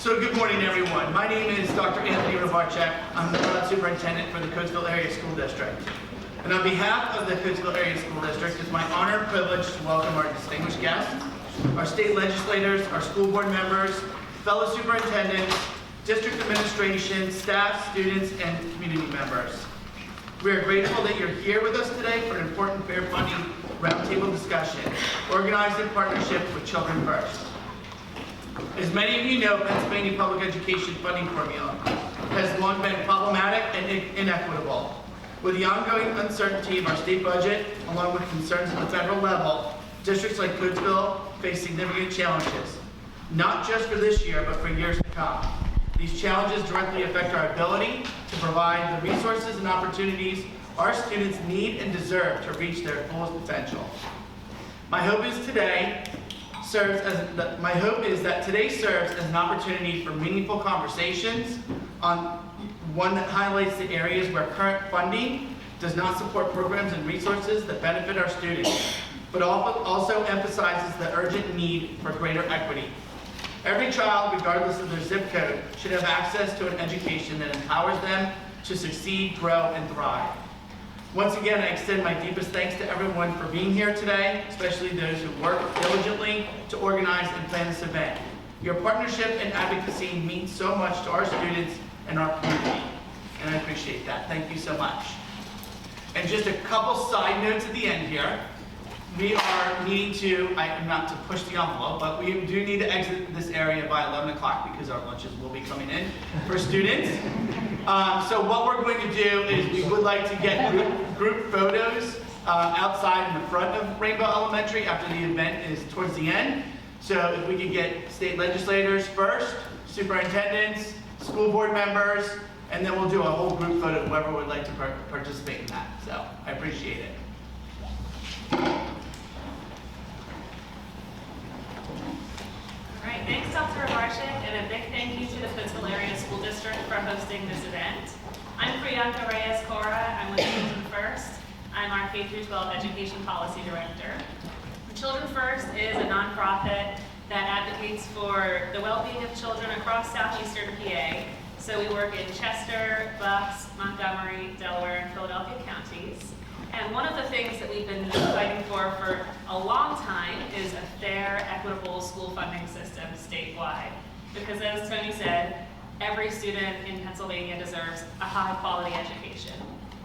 So good morning, everyone. My name is Dr. Anthony Rovarchek. I'm the proud superintendent for the Coatesville Area School District. And on behalf of the Coatesville Area School District, it's my honor and privilege to welcome our distinguished guests, our state legislators, our school board members, fellow superintendents, district administration, staff, students, and community members. We are grateful that you're here with us today for an important fair funding roundtable discussion, organized in partnership with Children First. As many of you know, Pennsylvania public education funding formula has long been problematic and inequitable. With the ongoing uncertainty of our state budget, along with concerns at the federal level, districts like Coatesville face significant challenges, not just for this year, but for years to come. These challenges directly affect our ability to provide the resources and opportunities our students need and deserve to reach their fullest potential. My hope is that today serves as an opportunity for meaningful conversations on one that highlights the areas where current funding does not support programs and resources that benefit our students, but also emphasizes the urgent need for greater equity. Every child, regardless of their zip code, should have access to an education that empowers them to succeed, grow, and thrive. Once again, I extend my deepest thanks to everyone for being here today, especially those who work diligently to organize and plan this event. Your partnership and advocacy means so much to our students and our community, and I appreciate that. Thank you so much. And just a couple side notes at the end here. We are needing to, not to push the envelope, but we do need to exit this area by 11 o'clock because our lunches will be coming in for students. So what we're going to do is we would like to get group photos outside in the front of Rainbow Elementary after the event is towards the end. So if we could get state legislators first, superintendents, school board members, and then we'll do a whole group photo, whoever would like to participate in that. So I appreciate it. All right, thanks Dr. Rovarchek, and a big thank you to the Coatesville Area School District for hosting this event. I'm Priyanka Reyes-Cora. I'm with Children First. I'm our K-12 Education Policy Director. Children First is a nonprofit that advocates for the well-being of children across southeastern PA. So we work in Chester, Bucks, Montgomery, Delaware, and Philadelphia counties. And one of the things that we've been fighting for a long time is a fair, equitable school funding system statewide. Because as Tony said, every student in Pennsylvania deserves a high-quality education.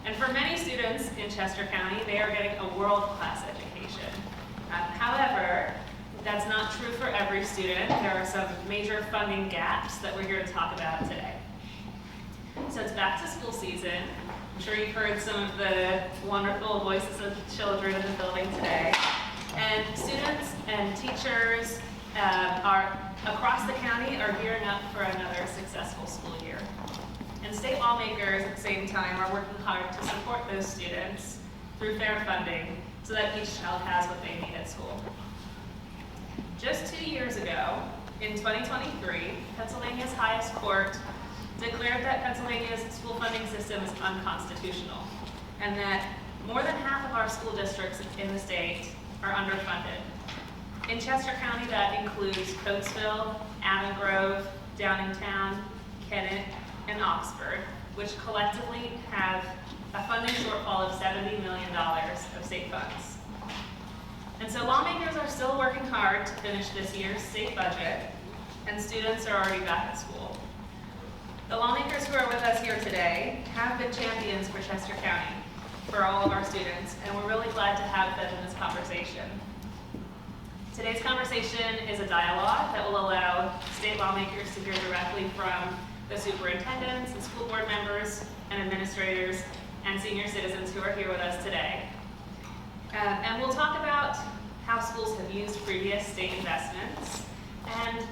And for many students in Chester County, they are getting a world-class education. However, that's not true for every student. There are some major funding gaps that we're here to talk about today. So it's back to school season. I'm sure you've heard some of the wonderful voices of children in the building today. And students and teachers across the county are gearing up for another successful school year. And state lawmakers at the same time are working hard to support those students through fair funding so that each child has what they need at school. Just 2 years ago, in 2023, Pennsylvania's highest court declared that Pennsylvania's school funding system is unconstitutional, and that more than half of our school districts in the state are underfunded. In Chester County, that includes Coatesville, Avon Grove, Downingtown, Kennett, and Oxford, which collectively have a funding shortfall of $70 million of state funds. And so lawmakers are still working hard to finish this year's state budget, and students are already back at school. The lawmakers who are with us here today have been champions for Chester County, for all of our students, and we're really glad to have them in this conversation. Today's conversation is a dialogue that will allow state lawmakers to hear directly from the superintendents and school board members and administrators and senior citizens who are here with us today. And we'll talk about how schools have used previous state investments and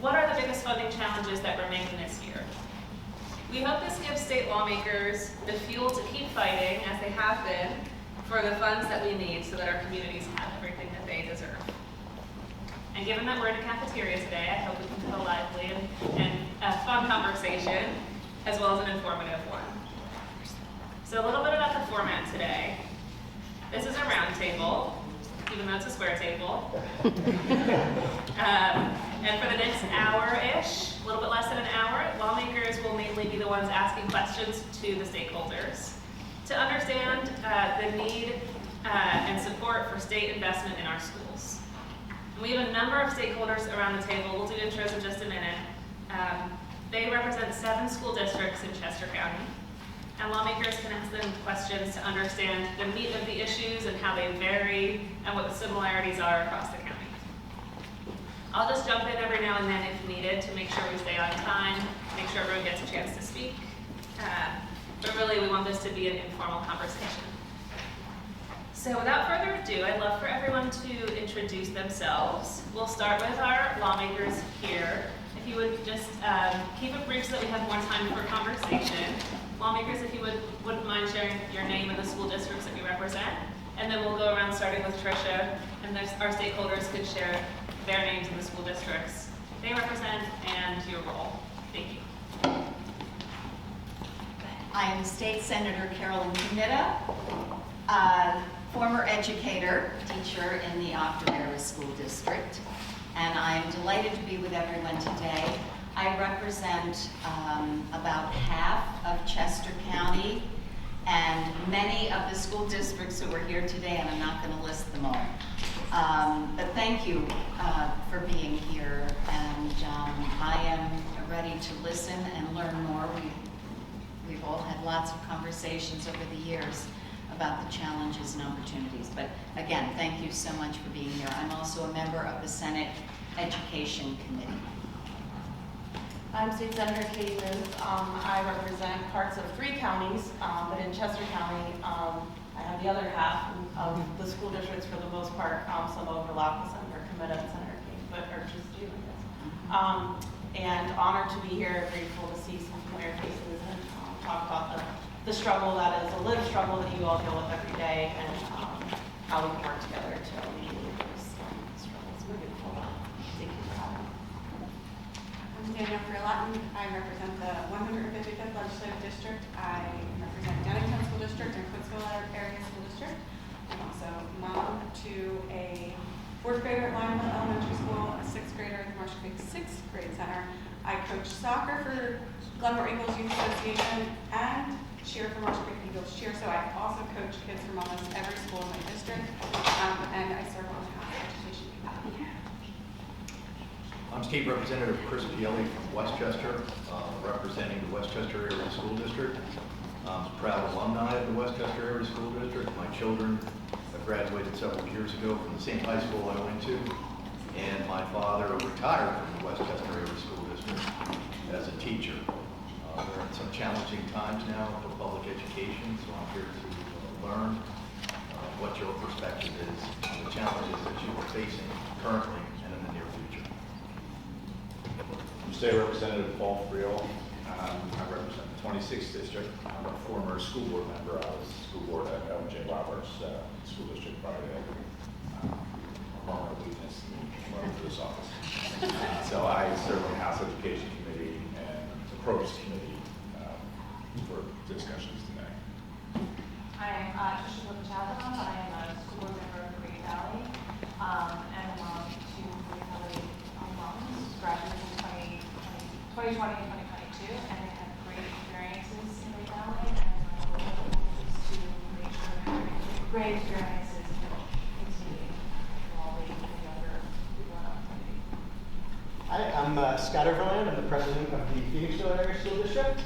what are the biggest funding challenges that remain this year. We hope this gives state lawmakers the fuel to keep fighting, as they have been, for the funds that we need so that our communities have everything that they deserve. And given that we're in a cafeteria today, I hope we can have a lively and a fun conversation, as well as an informative one. So a little bit about the format today. This is a roundtable. You even though it's a square table. And for the next hour-ish, a little bit less than an hour, lawmakers will mainly be the ones asking questions to the stakeholders to understand the need and support for state investment in our schools. And we have a number of stakeholders around the table. We'll do intros in just a minute. They represent 7 school districts in Chester County. And lawmakers can ask them questions to understand the meat of the issues and how they vary and what the similarities are across the county. I'll just jump in every now and then if needed to make sure we stay on time, make sure everyone gets a chance to speak. But really, we want this to be an informal conversation. So without further ado, I'd love for everyone to introduce themselves. We'll start with our lawmakers here. If you would just keep it brief so that we have more time for conversation. Lawmakers, if you wouldn't mind sharing your name and the school districts that you represent. And then we'll go around starting with Tricia, and our stakeholders could share their names and the school districts they represent and your role. Thank you. I am State Senator Carolyn Kennett, former educator, teacher in the Octorara School District, and I'm delighted to be with everyone today. I represent about half of Chester County and many of the school districts who are here today, and I'm not going to list them all. But thank you for being here, and I am ready to listen and learn more. We've all had lots of conversations over the years about the challenges and opportunities. But again, thank you so much for being here. I'm also a member of the Senate Education Committee. I'm State Senator Katie Muth. I represent parts of 3 counties, but in Chester County, I have the other half of the school districts for the most part. Some overlap with Senator Kennett and Senator King, but are just you, I guess. And honored to be here, grateful to see some familiar faces and talk about the struggle that is a lived struggle that you all deal with every day, and how we can work together to alleviate those struggles moving forward. Thank you for having me. I'm Danielle Freelatin. I represent the 155th Legislative District. I represent Downingtown School District and Coatesville Area School District. I'm also mom to a 4th grader at Lionel Elementary School, a 6th grader at the Marsh Creek 6th Grade Center. I coach soccer for Glenmore Eagles Youth Association and cheer for Marsh Creek Eagles Cheer. So I also coach kids from almost every school in my district, and I serve on the House Education Committee. I'm State Representative Chris Pielli from Westchester, representing the Westchester Area School District. I'm a proud alumni of the Westchester Area School District. My children have graduated several years ago from the same high school I went to, and my father retired from the Westchester Area School District as a teacher. We're in some challenging times now for public education, so I'm here to learn what your perspective is on the challenges that you are facing currently and in the near future. I'm State Representative Paul Friel. I represent the 26th District. I'm a former school board member. I was school board at Avon Roberts School District prior to a moment of weakness and running for this office. So I serve on the House Education Committee and the Probes Committee for discussions today. I am Tricia Chapman. I am a school board member of Great Valley, and a mom to Great Valley moms, graduated in 2020 and 2022, and they had great experiences in Great Valley, and my goal is to make sure that great experiences will continue while we get younger people in our community. Hi, I'm Scott Overland. I'm the president of the Phoenixville Area School District.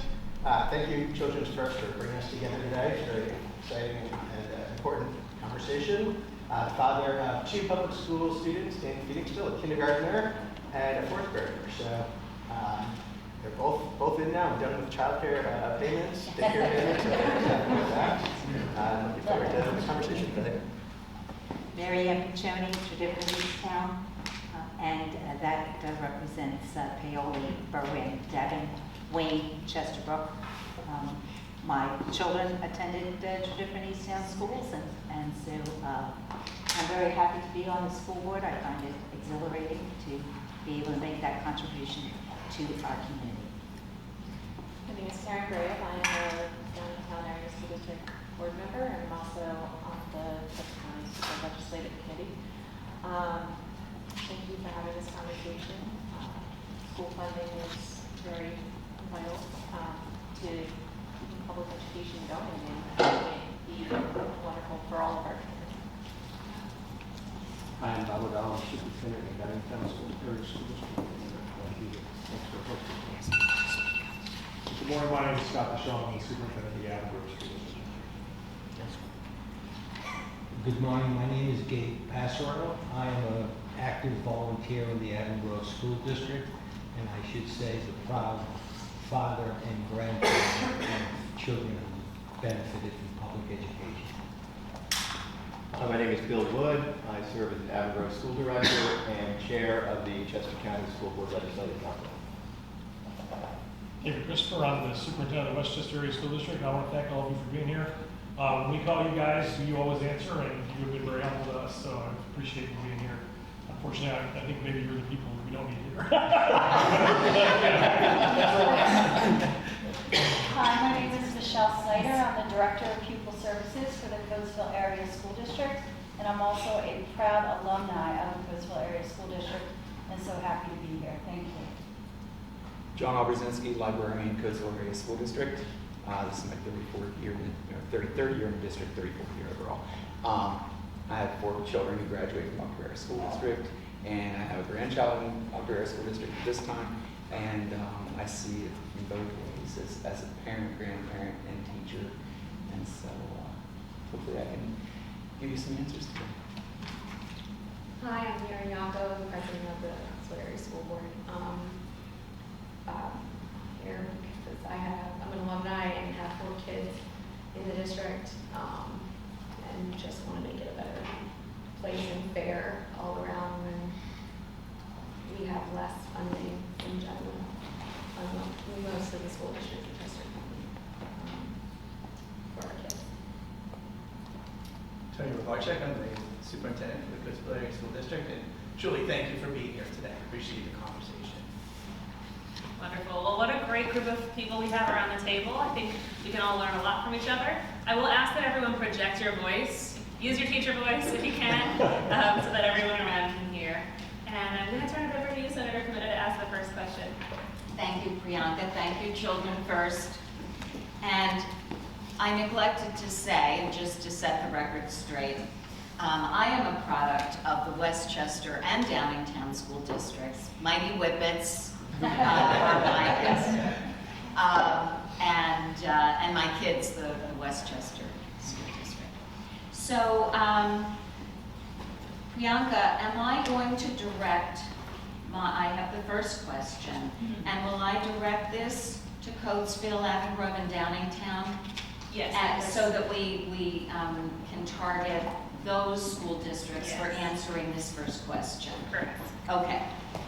Thank you, Children's First, for bringing us together today. It's a very exciting and important conversation. Father of 2 public school students in Phoenixville, a kindergartner and a 4th grader. So they're both in now. I'm done with childcare payments, daycare payments, and with that. Looking forward to the conversation today. Mary M. Piccioni, Tradition Easttown, and that represents Paoli, Berwyn, Devon, Wayne, Chesterbrook. My children attended Tradition Easttown schools, and so I'm very happy to be on the school board. I find it exhilarating to be able to make that contribution to our community. My name is Sarah Gray. I am a Downingtown Area School District board member, and I'm also on the Chester County Legislative Committee. Thank you for having this conversation. School funding is very vital to keeping public education going and be wonderful for all of our children. Hi, I'm Bob O'Donnell, Superintendent of Downingtown School District. Thanks for hosting us. Good morning, my name is Scott Deshawn, I'm the Superintendent of the Avon Grove School District. Good morning, my name is Gabe Passordo. I am an active volunteer in the Avon Grove School District, and I should say the proud father and grandfather of children who benefited from public education. My name is Bill Wood. I serve as the Avon Grove School Director and Chair of the Chester County School Board Legislative Council. David Christopher, I'm the Superintendent of the Westchester Area School District, and I want to thank all of you for being here. When we call you guys, you always answer, and you've been very helpful to us, so I appreciate you being here. Unfortunately, I think maybe you're the people we don't need here. Hi, my name is Michelle Snyder. I'm the Director of Pupil Services for the Coatesville Area School District, and I'm also a proud alumni of the Coatesville Area School District, and so happy to be here. Thank you. John Obrzezinski, Librarian, Coatesville Area School District. This is my 34th year, 33rd year in the district, 34th year overall. I have 4 children who graduate from Upper Area School District, and I have a grandchild in Upper Area School District at this time, and I see it in both ways as a parent, grandparent, and teacher, and so hopefully I can give you some answers today. Hi, I'm Mary Yako, the President of the Coatesville Area School Board. Here because I'm an alumni and have 4 kids in the district, and just want to make it a better place and fair all around when we have less funding in general. Most of the school districts in Chester County for our kids. Tony Ravarchek, I'm the Superintendent for the Coatesville Area School District, and Julie, thank you for being here today. I appreciate the conversation. Wonderful. Well, what a great group of people we have around the table. I think we can all learn a lot from each other. I will ask that everyone project your voice. Use your teacher voice if you can, so that everyone around can hear. And I'm going to turn it over to you, Senator Kennett, to ask the first question. Thank you, Priyanka. Thank you, Children First. And I neglected to say, and just to set the record straight, I am a product of the Westchester and Downingtown school districts. Mighty Whippets are my kids. And my kids, the Westchester school district. So, Priyanka, am I going to direct I have the first question, and will I direct this to Coatesville, Avon Grove, and Downingtown? Yes. So that we can target those school districts for answering this first question. Correct. Okay,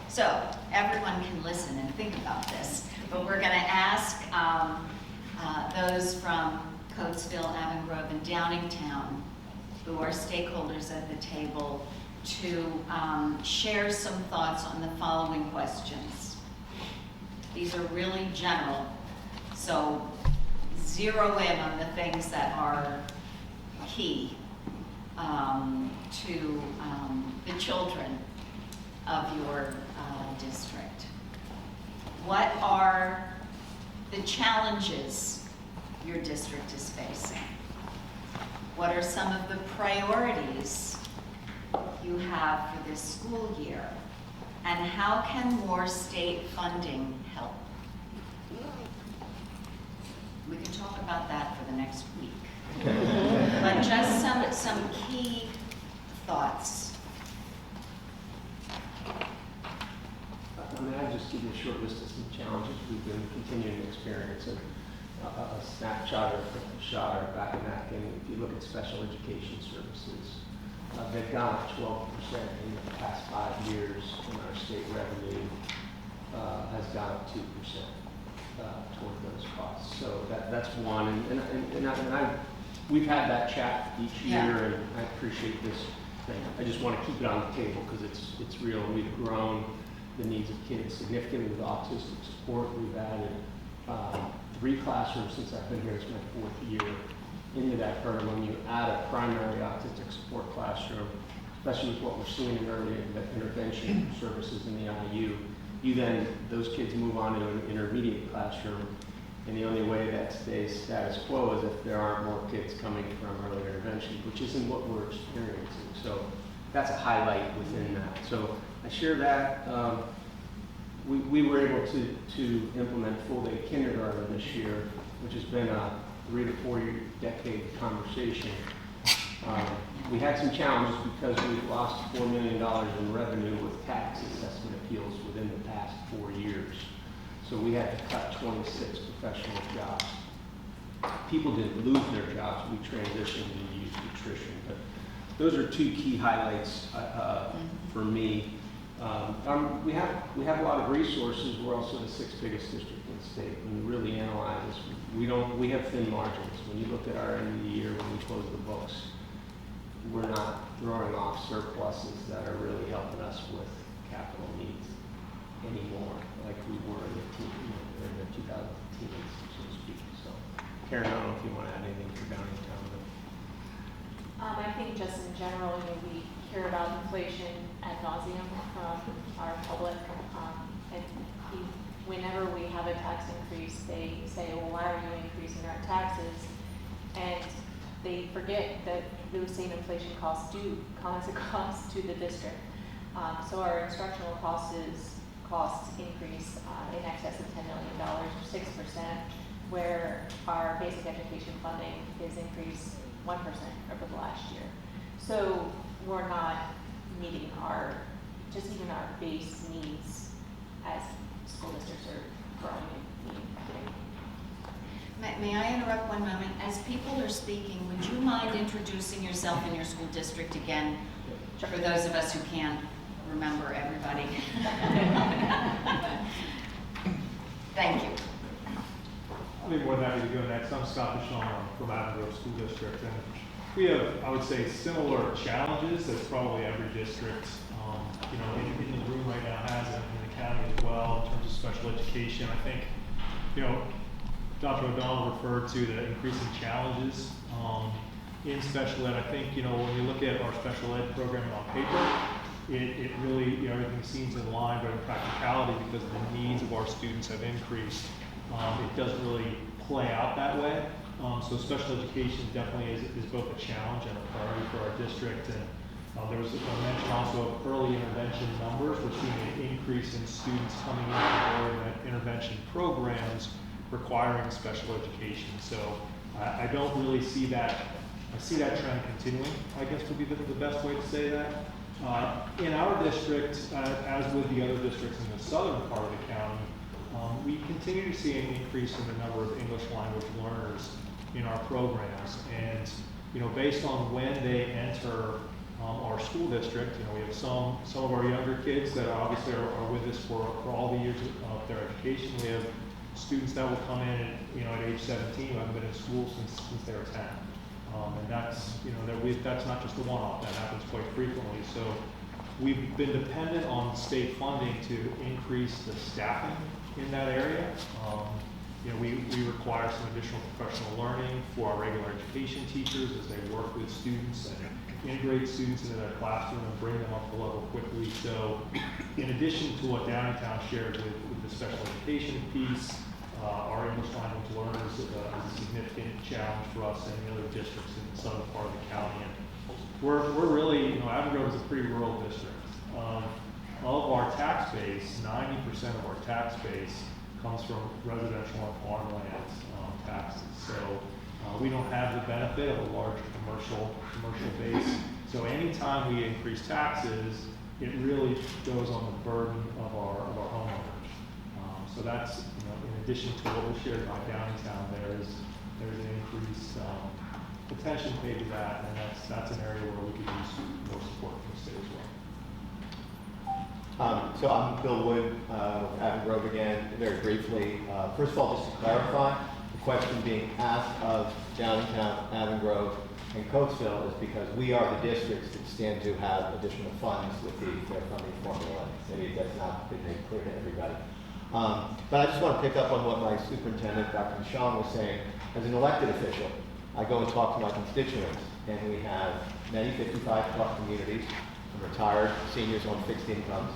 so everyone can listen and think about this, but we're going to ask those from Coatesville, Avon Grove, and Downingtown, who are stakeholders at the table, to share some thoughts on the following questions. These are really general, so zero in on the things that are key to the children of your district. What are the challenges your district is facing? What are some of the priorities you have for this school year? And how can more state funding help? We can talk about that for the next week. But just some key thoughts. I mean, I'll just give you a short list of some challenges we've been continuing to experience. A snapshot or a shot or back in that thing. If you look at special education services, they've gone up 12% in the past 5 years, and our state revenue has gone up 2% toward those costs. So that's one. And we've had that chat each year, and I appreciate this thing. I just want to keep it on the table because it's real. We've grown the needs of kids significantly with autistic support. We've added 3 classrooms since I've been here. It's my 4th year into that program. When you add a primary autistic support classroom, especially with what we're seeing in early intervention services in the IU, those kids move on to an intermediate classroom, and the only way that stays status quo is if there aren't more kids coming from early intervention, which isn't what we're experiencing. So that's a highlight within that. So I share that. We were able to implement full-day kindergarten this year, which has been a 3 to 4 decade conversation. We had some challenges because we've lost $4 million in revenue with tax assessment appeals within the past 4 years. So we had to cut 26 professional jobs. People didn't lose their jobs, we transitioned and used attrition. But those are two key highlights for me. We have a lot of resources. We're also the 6th biggest district in the state. When you really analyze this, we have thin margins. When you look at our end of the year, when we close the books, we're not throwing off surpluses that are really helping us with capital needs anymore, like we were in the 2010s, so to speak. So, Karen, I don't know if you want to add anything for Downingtown. I think just in general, we hear about inflation ad nauseum from our public, and whenever we have a tax increase, they say, well, why are you increasing our taxes? And they forget that those same inflation costs do come as a cost to the district. So our instructional costs increase in excess of $10 million, or 6%, where our basic education funding is increased 1% over the last year. So we're not meeting even our base needs as school districts are growing and needing funding. May I interrupt one moment? As people are speaking, would you mind introducing yourself and your school district again, for those of us who can't remember everybody? Thank you. I'll be more than happy to go next. I'm Scott Deshawn from Avon Grove School District, and we have, I would say, similar challenges as probably every district, in the room right now has in the county as well in terms of special education. I think, Dr. O'Donnell referred to the increasing challenges in special ed. I think, when you look at our special ed program on paper, it really, everything seems in line, but in practicality, because the needs of our students have increased, it doesn't really play out that way. So special education definitely is both a challenge and a priority for our district. And there was a mention also of early intervention numbers. We're seeing an increase in students coming into early intervention programs requiring special education. So I don't really see that. I see that trend continuing, I guess would be the best way to say that. In our district, as with the other districts in the southern part of the county, we continue to see an increase in the number of English language learners in our programs. And based on when they enter our school district, we have some of our younger kids that obviously are with us for all the years of their education. We have students that will come in at age 17 who haven't been in school since they were 10. And that's, that's not just a one-off, that happens quite frequently. So we've been dependent on state funding to increase the staffing in that area. We require some additional professional learning for our regular education teachers as they work with students and integrate students into their classroom and bring them up the level quickly. So in addition to what Downingtown shared with the special education piece, our English language learners is a significant challenge for us and the other districts in the southern part of the county. And we're really, Avon Grove is a pretty rural district. Of our tax base, 90% of our tax base comes from residential and farmland taxes. So we don't have the benefit of a large commercial base. So anytime we increase taxes, it really goes on the burden of our homeowners. So that's, in addition to what was shared by Downingtown, there's an increased attention paid to that, and that's an area where we could use more support from the state as well. So I'm Bill Wood, with Avon Grove again, very briefly. First of all, just to clarify, the question being asked of Downingtown, Avon Grove, and Coatesville is because we are the districts that stand to have additional funds with their funding formula. Maybe that's not been made clear to everybody. But I just want to pick up on what my superintendent, Dr. Deshawn, was saying. As an elected official, I go and talk to my constituents, and we have many 55-plus communities, from retired seniors on fixed incomes,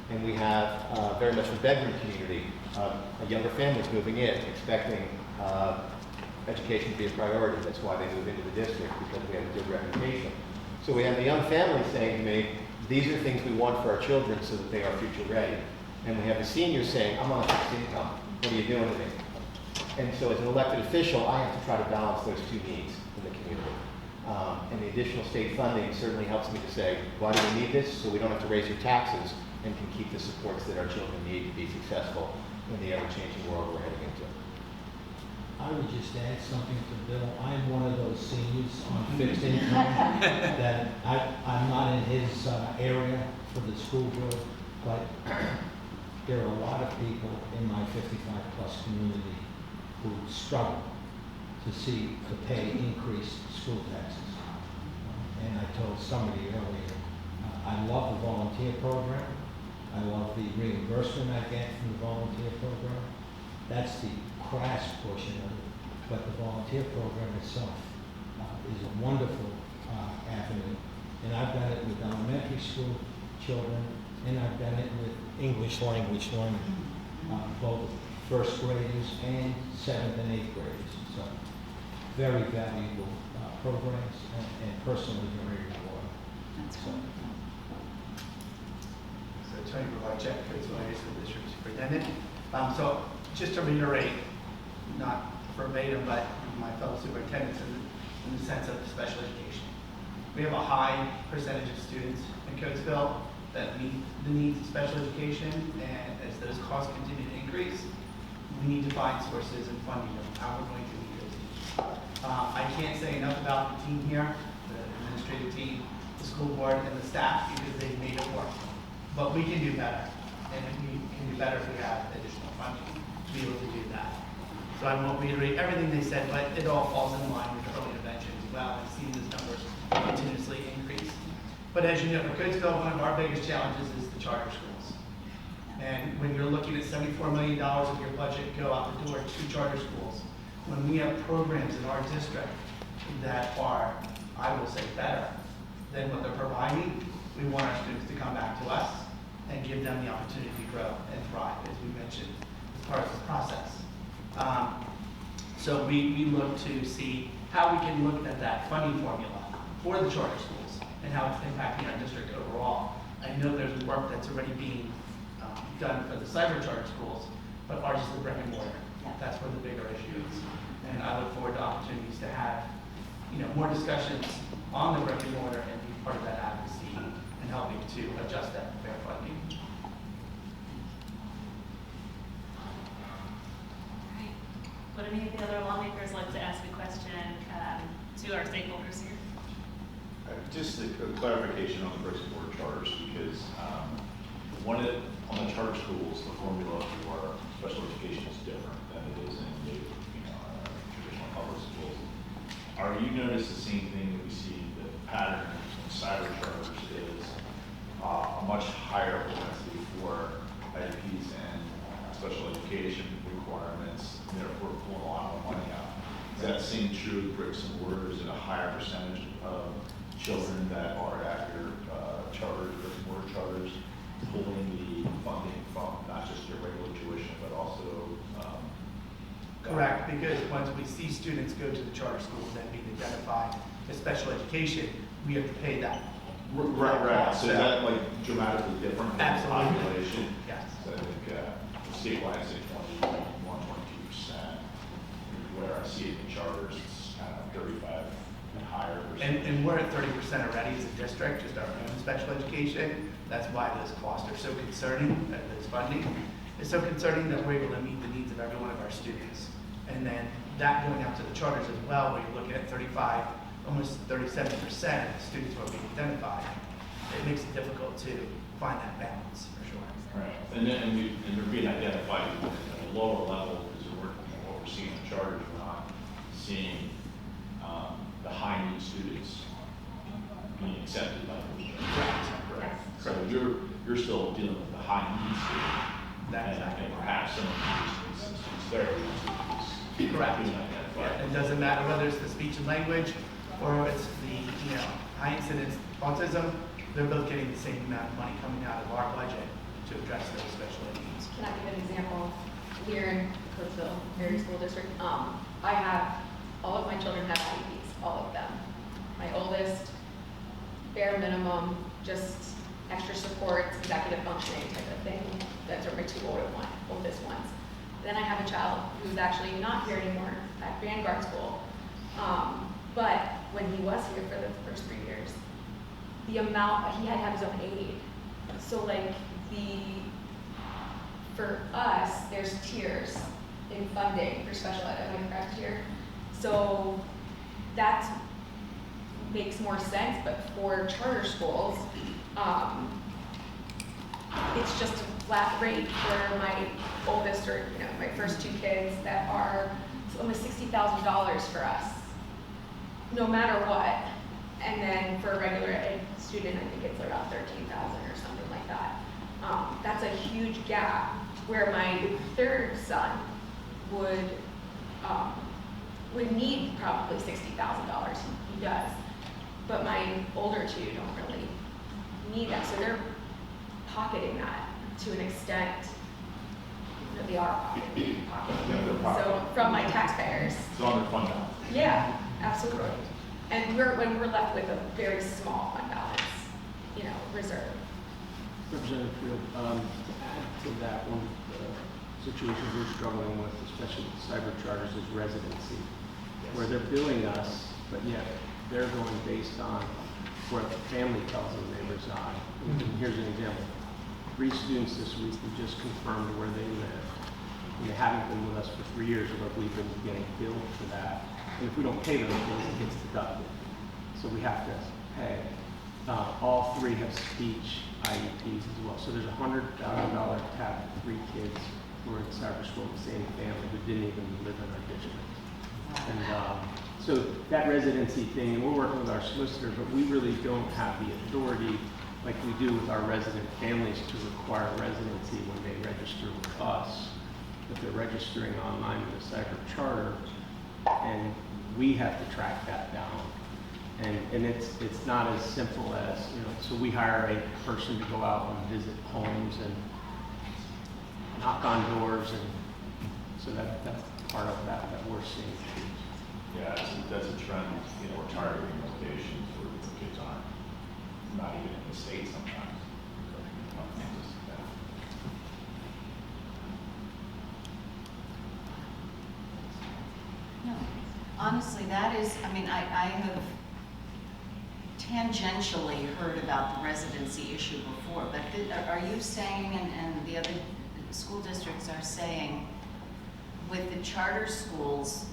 and we have very much a bedroom community, a younger families moving in, expecting education to be a priority. That's why they move into the district, because we have a good reputation. So we have the young families saying to me, these are things we want for our children so that they are future ready. And we have the seniors saying, I'm on a fixed income. What are you doing to me? And so as an elected official, I have to try to balance those two needs in the community. And the additional state funding certainly helps me to say, why do we need this? So we don't have to raise your taxes and can keep the supports that our children need to be successful in the ever-changing world we're heading into. I would just add something to Bill. I'm one of those seniors on fixed income that I'm not in his area for the school board, but there are a lot of people in my 55-plus community who struggle to pay increased school taxes. And I told somebody earlier, I love the volunteer program. I love the reimbursement I get from the volunteer program. That's the crash portion of it. But the volunteer program itself is a wonderful avenue. And I've done it with elementary school children, and I've done it with English language learning, both first graders and 7th and 8th graders. So very valuable programs and personally very rewarding. That's So, So Tony Provacek, Coatesville Area School District Superintendent. So just to reiterate, not verbatim, but my fellow superintendents in the sense of special education. We have a high percentage of students in Coatesville that meet the needs of special education, and as those costs continue to increase, we need to find sources and funding of how we're going to meet those needs. I can't say enough about the team here, the administrative team, the school board, and the staff, because they've made it work. But we can do better, and we can do better if we have additional funding to be able to do that. So I won't reiterate everything they said, but it all falls in line with early intervention as well, and seeing those numbers continuously increase. But as you know, for Coatesville, one of our biggest challenges is the charter schools. And when you're looking at $74 million of your budget go out the door to charter schools, when we have programs in our district that are, I will say, better than what they're providing, we want our students to come back to us and give them the opportunity to grow and thrive, as we mentioned, as part of this process. So we look to see how we can look at that funding formula for the charter schools and how it's impacting our district overall. I know there's work that's already being done for the cyber charter schools, but ours is the brick and mortar. That's where the bigger issue is. And I look forward to opportunities to have, more discussions on the brick and mortar and be part of that advocacy and helping to adjust that fair funding. Would any of the other lawmakers like to ask a question to our stakeholders here? Just a clarification on the bricks and mortar charters, because on the charter schools, the formula for special education is different than it is in the traditional public schools. Are you noticing the same thing that we see, the pattern in cyber charters is a much higher propensity for IEPs and special education requirements, and therefore pulling a lot more money out? Is that same true with bricks and mortar? Is it a higher percentage of children that are at your charters, bricks and mortar charters, pulling the funding from not just your regular tuition, but also Correct, because once we see students go to the charter schools and being identified as special education, we have to pay that. Right. So is that like dramatically different than the Absolutely. population? Yes. So I think statewide is at 21, 22%, where I see it in charters, it's kind of 35 and higher. And we're at 30% already as a district, just our own special education. That's why those costs are so concerning, that this funding is so concerning, that we're able to meet the needs of every one of our students. And then that going out to the charters as well, where you're looking at 35, almost 37% of the students who are being identified. It makes it difficult to find that balance, for sure. Right. And they're being identified at a lower level, because what we're seeing in charters, we're not seeing the high need students being accepted by those charters. Correct. So you're still dealing with the high need student. That's exactly and perhaps some of these students there. Correct. Being identified. It doesn't matter whether it's the speech and language or it's the, high incidence autism, they're both getting the same amount of money coming out of our budget to address those special ed needs. Can I give an example? Here in Coatesville Area School District, I have, all of my children have IEPs, all of them. My oldest, bare minimum, just extra support, executive functioning type of thing. Those are my two oldest ones. Then I have a child who's actually not here anymore at Vanguard School. But when he was here for the first 3 years, the amount, he had to have his own aid. So like for us, there's tiers in funding for special ed, am I correct here? So that makes more sense, but for charter schools, it's just a flat rate for my oldest or my first two kids that are almost $60,000 for us, no matter what. And then for a regular ed student, I think it's around $13,000 or something like that. That's a huge gap where my third son would need probably $60,000. He does. But my older two don't really need that. So they're pocketing that to an extent. They are pocketing. So from my taxpayers. It's underfunded. Yeah, absolutely. And when we're left with a very small fund balance, reserve. Representative Field, to add to that, one of the situations we're struggling with, especially with cyber charters, is residency, where they're billing us, but yet they're going based on where the family tells them they reside. And here's an example. 3 students this week who just confirmed where they live. And they haven't been with us for 3 years, but we've been getting billed for that. And if we don't pay those bills, it gets deducted. So we have to pay. All 3 have speech IEPs as well. So there's a $100,000 tab for 3 kids who are in cyber school in the same family who didn't even live in our district. And so that residency thing, and we're working with our solicitor, but we really don't have the authority like we do with our resident families to require residency when they register with us. But they're registering online with a cyber charter, and we have to track that down. And it's not as simple as, so we hire a person to go out and visit homes and knock on doors, and so that's part of that we're seeing. Yeah, that's a trend. We're targeting locations where the kids aren't, not even in the state sometimes. No, honestly, that is, I have tangentially heard about the residency issue before, but are you saying, and the other school districts are saying, with the charter schools,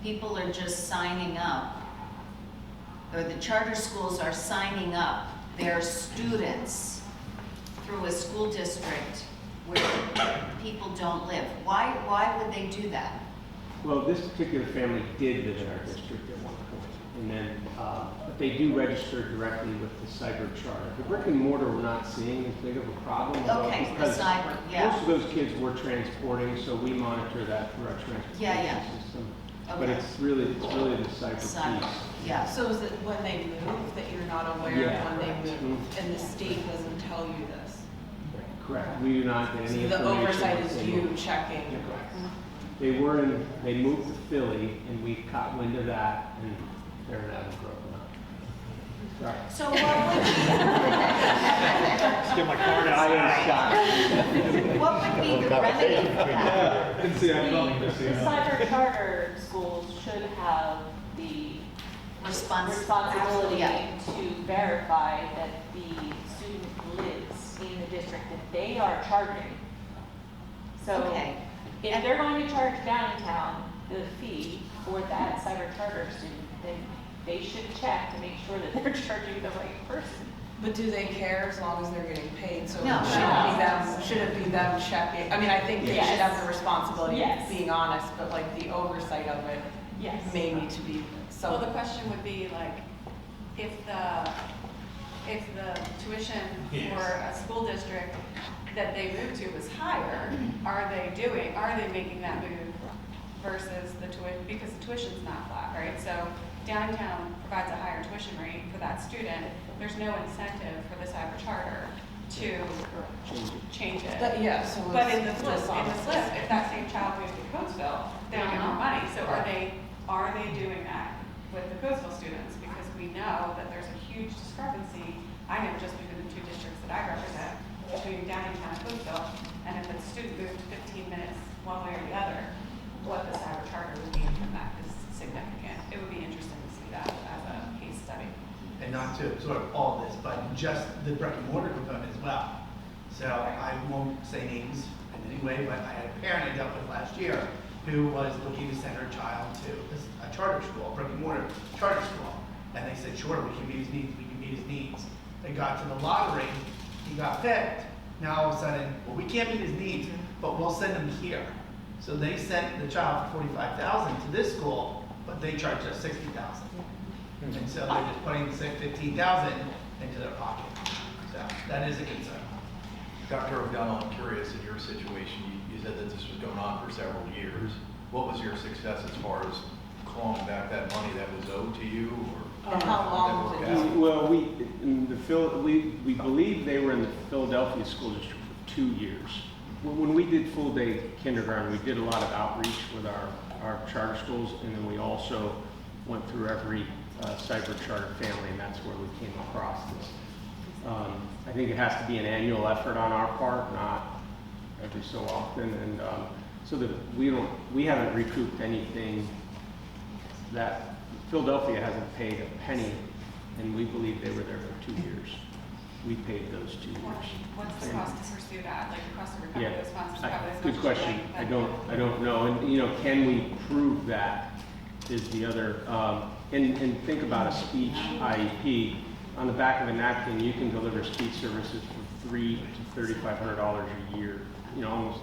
people are just signing up, or the charter schools are signing up their students through a school district where people don't live? Why would they do that? Well, this particular family did live in our district at one point, and then, but they do register directly with the cyber charter. The brick and mortar we're not seeing as big of a problem. Okay, the because cyber, yeah. most of those kids we're transporting, so we monitor that through our transportation system. Okay. But it's really the cyber piece. Yeah. So is it when they move that you're not aware Yeah, of when correct. they move, and the state doesn't tell you this? Correct. We do not get any So the information. oversight once is they you move. checking? Correct. They moved to Philly, and we caught wind of that, and they're in Avon Grove now. Sorry. So what would Get my card out. what would be the remedy for that? Didn't see that coming. The cyber charter schools should have the responsibility Yeah. to verify that the student lives in the district that they are charging. So Okay. if they're going to charge Downingtown the fee for that cyber charter student, then they should check to make sure that they're charging the right person. But do they care as long as they're getting paid? So No. should it be them checking? I mean, I think they Yes. should have the responsibility Yes. of being honest, but like the oversight of it Yes. may need to be Well, the so. question would be like, if the tuition for a school district that they moved to was higher, are they making that move versus the tuition, because the tuition's not flat, right? So Downingtown provides a higher tuition rate for that student. There's no incentive for the cyber charter to change it. Yeah, so But it's in the flip, if that same child moves to Coatesville, they don't get more money. So are they doing that with the Coatesville students? Because we know that there's a huge discrepancy. I know just between the two districts that I represent, between Downingtown and Coatesville, and if a student moves 15 minutes one way or the other, what the cyber charter would mean from that is significant. It would be interesting to see that as a case study. And not to absorb all this, but just the brick and mortar component as well. So I won't say names in any way, but I had a parent I dealt with last year who was looking to send her child to a charter school, brick and mortar charter school. And they said, sure, we can meet his needs, we can meet his needs. They got to the lottery, he got picked. Now all of a sudden, well, we can't meet his needs, but we'll send him here. So they sent the child for $45,000 to this school, but they charged us $60,000. And so they're just putting $15,000 into their pocket. So that is a concern. Dr. O'Donnell, I'm curious, in your situation, you said that this was going on for several years. What was your success as far as clawing back that money that was owed to you? Or And how long did did that work you? out? Well, we believe they were in the Philadelphia School District for 2 years. When we did full day kindergarten, we did a lot of outreach with our charter schools, and then we also went through every cyber charter family, and that's where we came across this. I think it has to be an annual effort on our part, not every so often, and so that we haven't recouped anything. That Philadelphia hasn't paid a penny, and we believe they were there for 2 years. We paid those 2 years. What's the cost to pursue that, like the cost to recover Yeah, those funds? To recover as much good as question. you I like? don't know. And can we prove that is the other, and think about a speech IEP. On the back of a napkin, you can deliver speech services for $300 to $3,500 a year, almost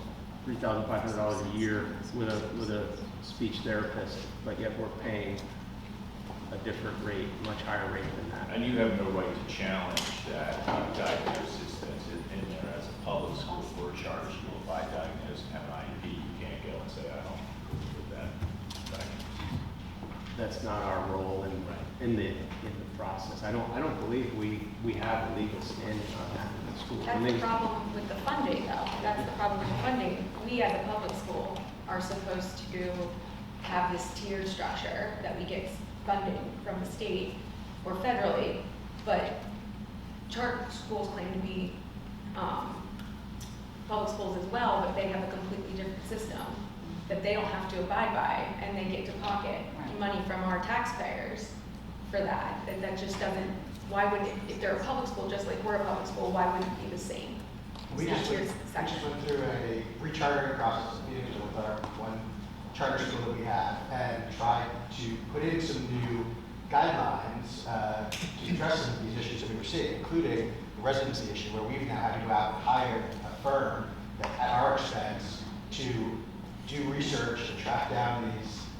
$3,500 a year with a speech therapist, but yet we're paying a different rate, much higher rate than that. And you have no right to challenge that diagnosis that's in there as a public school or a charter school. If I diagnose and have an IEP, you can't go and say, I don't agree with that diagnosis. That's not our role in the process. I don't believe we have a legal standing on that in the school. That's the problem with the funding, though. That's the problem with the funding. We, as a public school, are supposed to have this tiered structure that we get funding from the state or federally, but charter schools claim to be public schools as well, but they have a completely different system that they don't have to abide by, and they get to pocket money from our taxpayers for that. That just doesn't, why would it, if they're a public school, just like we're a public school, why wouldn't it be the same? We just went through a rechartering process meetings with our one charter school that we have and tried to put in some new guidelines to address some of these issues that we were seeing, including the residency issue, where we've now had to go out and hire a firm that, at our expense, to do research and track down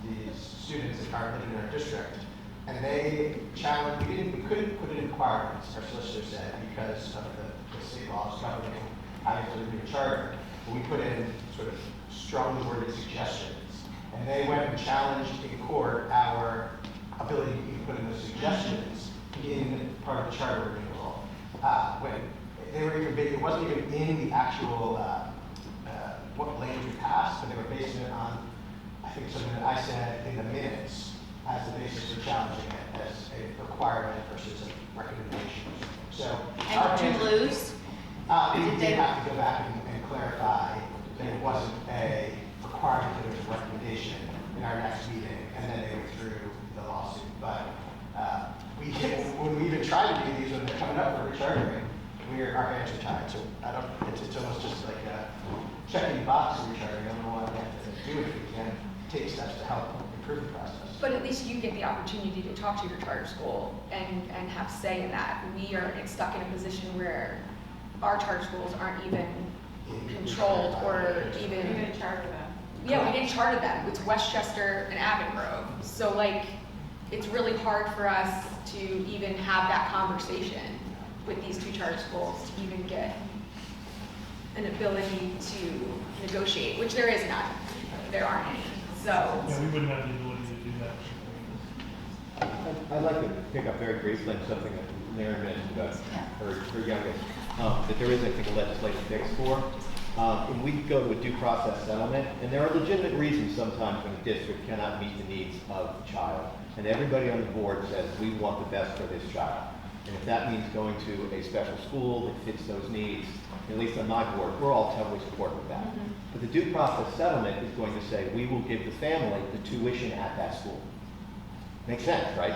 these students that aren't living in our district. And they challenged, we couldn't put it in requirements, our solicitor said, because of the state laws governing having to live in a charter. But we put in sort of strongly worded suggestions. And they went and challenged in court our ability to put in those suggestions in part of the charter renewal. When they were even, it wasn't even in the actual, what language we passed, but they were basing it on, I think, something that I said in the minutes as the basis for challenging it as a requirement versus a recommendation. So. And did you lose? We did have to go back and clarify that it wasn't a requirement, that it was a recommendation in our next meeting, and then they withdrew the lawsuit. But when we even tried to do these, when they're coming up for rechartering, our hands are tied. So it's almost just like checking the box of rechartering. I don't know why we have to do it if we can take steps to help improve the process. But at least you get the opportunity to talk to your charter school and have say in that. We are stuck in a position where our charter schools aren't even controlled or even. We didn't charter them. Yeah, we didn't charter them. It's Westchester and Avon Grove. So it's really hard for us to even have that conversation with these two charter schools to even get an ability to negotiate, which there is none. There aren't any. Yeah, we wouldn't have the ability to do that. I'd like to pick up very briefly on something that Mary mentioned about her youngest, that there is, I think, a legislative fix for. And we go to a due process settlement, and there are legitimate reasons sometimes when a district cannot meet the needs of the child. And everybody on the board says, we want the best for this child. And if that means going to a special school that fits those needs, at least on my board, we're all totally supportive of that. But the due process settlement is going to say, we will give the family the tuition at that school. Makes sense, right?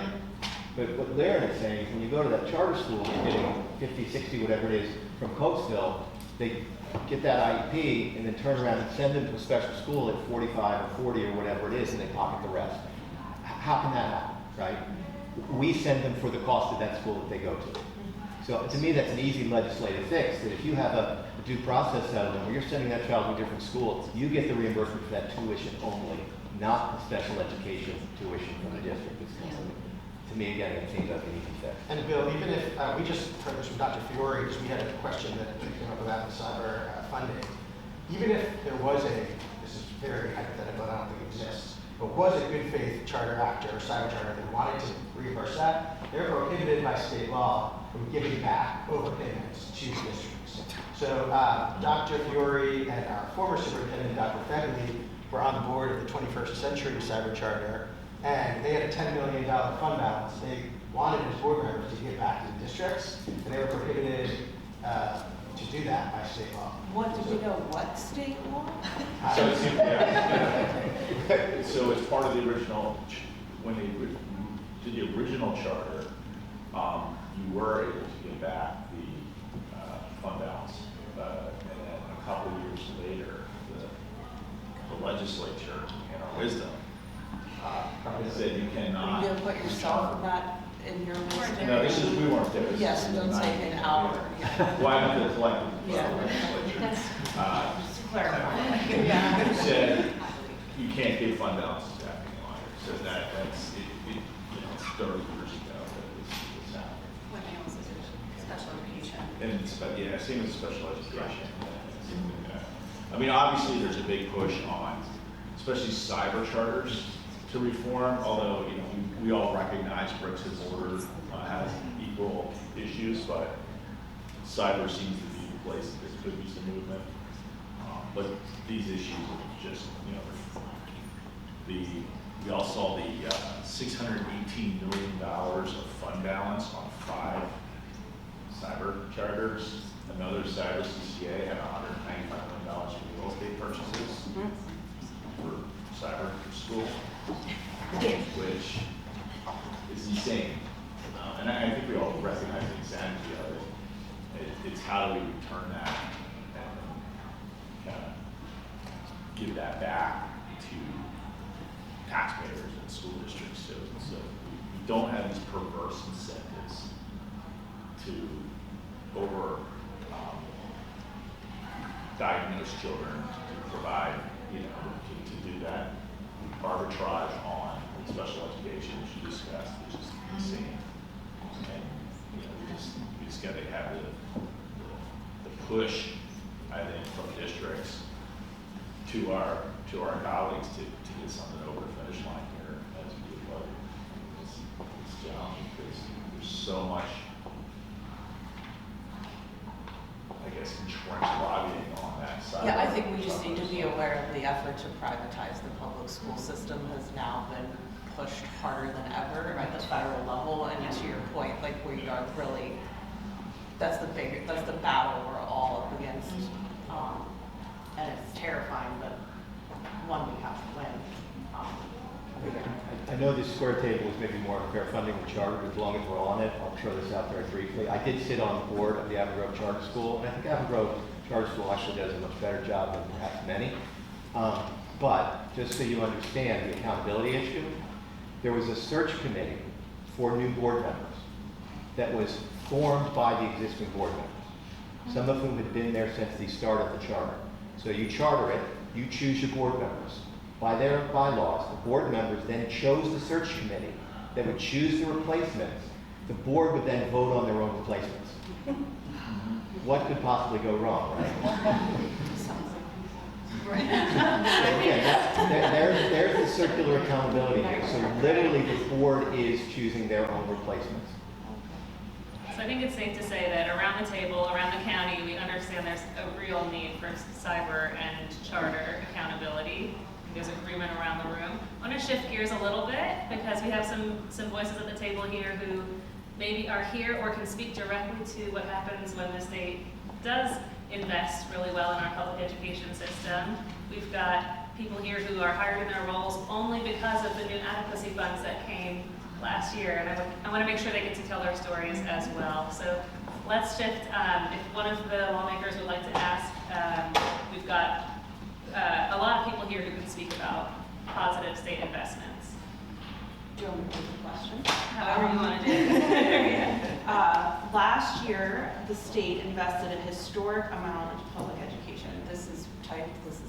But what Laren is saying is when you go to that charter school, you're getting 50, 60, whatever it is, from Coatesville, they get that IEP and then turn around and send them to a special school at 45 or 40 or whatever it is, and they pocket the rest. How can that happen, right? We send them for the cost of that school that they go to. So to me, that's an easy legislative fix, that if you have a due process settlement where you're sending that child to a different school, you get the reimbursement for that tuition only, not the special education tuition from the district. To me, again, it seems like an easy fix. And Bill, even if, we just heard this from Dr. Fiore, because we had a question that came up about the cyber funding. Even if there was this is very hypothetical, I don't think it exists, but was a good faith charter actor or cyber charter that wanted to reimburse that, they're prohibited by state law from giving back overpayments to districts. So Dr. Fiore and our former superintendent, Dr. Fegley, were on the board of the 21st Century Cyber Charter, and they had a $10 million fund balance. They wanted as board members to give back to the districts, and they were prohibited to do that by state law. What, do we know what state law? So it's, so it's part of the original, when they did the original charter, you were able to get back the fund balance. And then a couple years later, the legislature, in our wisdom, said you cannot. Are you going to put yourself in your list? No, this is, we weren't there. Yes, don't say an hour. Why not the collective legislature? Said you can't give fund balances back any longer. So that's it's 30 years ago that it's happened. What else is it? Special education. And it's, yeah, same as special education. I mean, obviously, there's a big push on, especially cyber charters, to reform. Although we all recognize bricks and mortar has equal issues, but cyber seems to be the place that there could be some movement. But these issues are just, we all saw the $618 million of fund balance on 5 cyber charters. Another cyber CCA had $195 million for real estate purchases for cyber school, which is insane. And I think we all recognize the insanity of it. It's how do we return that and kind of give that back to taxpayers and school districts. So we don't have these perverse incentives to diagnose children, to provide, to do that arbitrage on special education, which you discussed, which is insane. And we just got to have the push, I think, from districts to our colleagues to get something over the finish line here as we do budget. It's challenging because there's so much, I guess, entrenched lobbying on that side. Yeah, I think we just need to be aware of the effort to privatize the public school system has now been pushed harder than ever at the federal level. And to your point, like we are really, that's the battle we're all up against. And it's terrifying, but one we have to win. I know this square table is maybe more fair funding than charter, but as long as we're on it, I'll throw this out very briefly. I did sit on the board of the Avon Grove Charter School, and I think Avon Grove Charter School actually does a much better job than perhaps many. But just so you understand the accountability issue, there was a search committee for new board members that was formed by the existing board members, some of whom had been there since the start of the charter. So you charter it, you choose your board members. By their bylaws, the board members then chose the search committee that would choose the replacements. The board would then vote on their own replacements. What could possibly go wrong, right? There's the circular accountability here. So literally the board is choosing their own replacements. So I think it's safe to say that around the table, around the county, we understand there's a real need for cyber and charter accountability. There's agreement around the room. I want to shift gears a little bit because we have some voices at the table here who maybe are here or can speak directly to what happens when the state does invest really well in our public education system. We've got people here who are hired in their roles only because of the new adequacy funds that came last year, and I want to make sure they get to tell their stories as well. So let's shift. If one of the lawmakers would like to ask, we've got a lot of people here who can speak about positive state investments. Do you want me to take the question? However you want to do it. Last year, the state invested a historic amount into public education. This is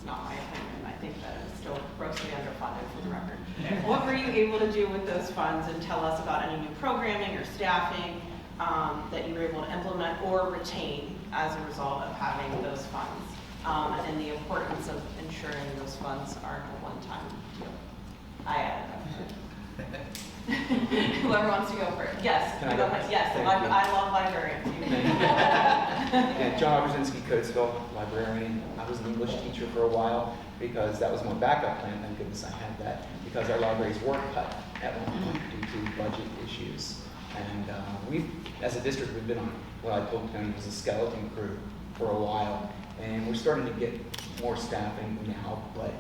not my opinion. I think that it's still grossly underfunded for the record. What were you able to do with those funds, and tell us about any new programming or staffing that you were able to implement or retain as a result of having those funds, and the importance of ensuring those funds aren't a one-time deal? I added that. Whoever wants to go first. Yes. Can I go first? Yes. Thank you. I love librarians. Yeah, John Obrzezinski, Coatesville, librarian. I was an English teacher for a while because that was my backup plan. Thank goodness I had that, because our libraries were cut at one point due to budget issues. And we, as a district, we've been on what I told Tony was a skeleton crew for a while. And we're starting to get more staffing now, but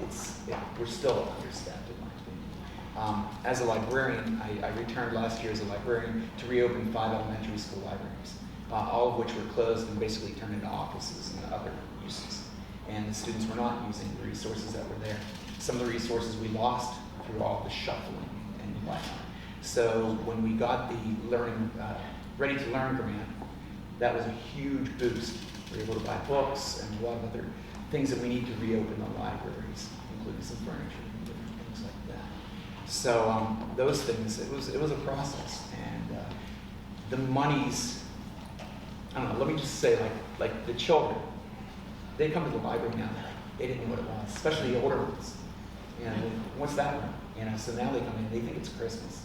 we're still understaffed in my opinion. As a librarian, I returned last year as a librarian to reopen 5 elementary school libraries, all of which were closed and basically turned into offices and other uses. And the students were not using the resources that were there. Some of the resources we lost through all the shuffling and whatnot. So when we got the Ready to Learn grant, that was a huge boost. We were able to buy books and a lot of other things that we need to reopen the libraries, including some furniture and different things like that. So those things, it was a process. And the monies, I don't know, let me just say, like the children, they come to the library now, they didn't know what it was, especially the older ones. You know, what's that one? You know, so now they come in, they think it's Christmas.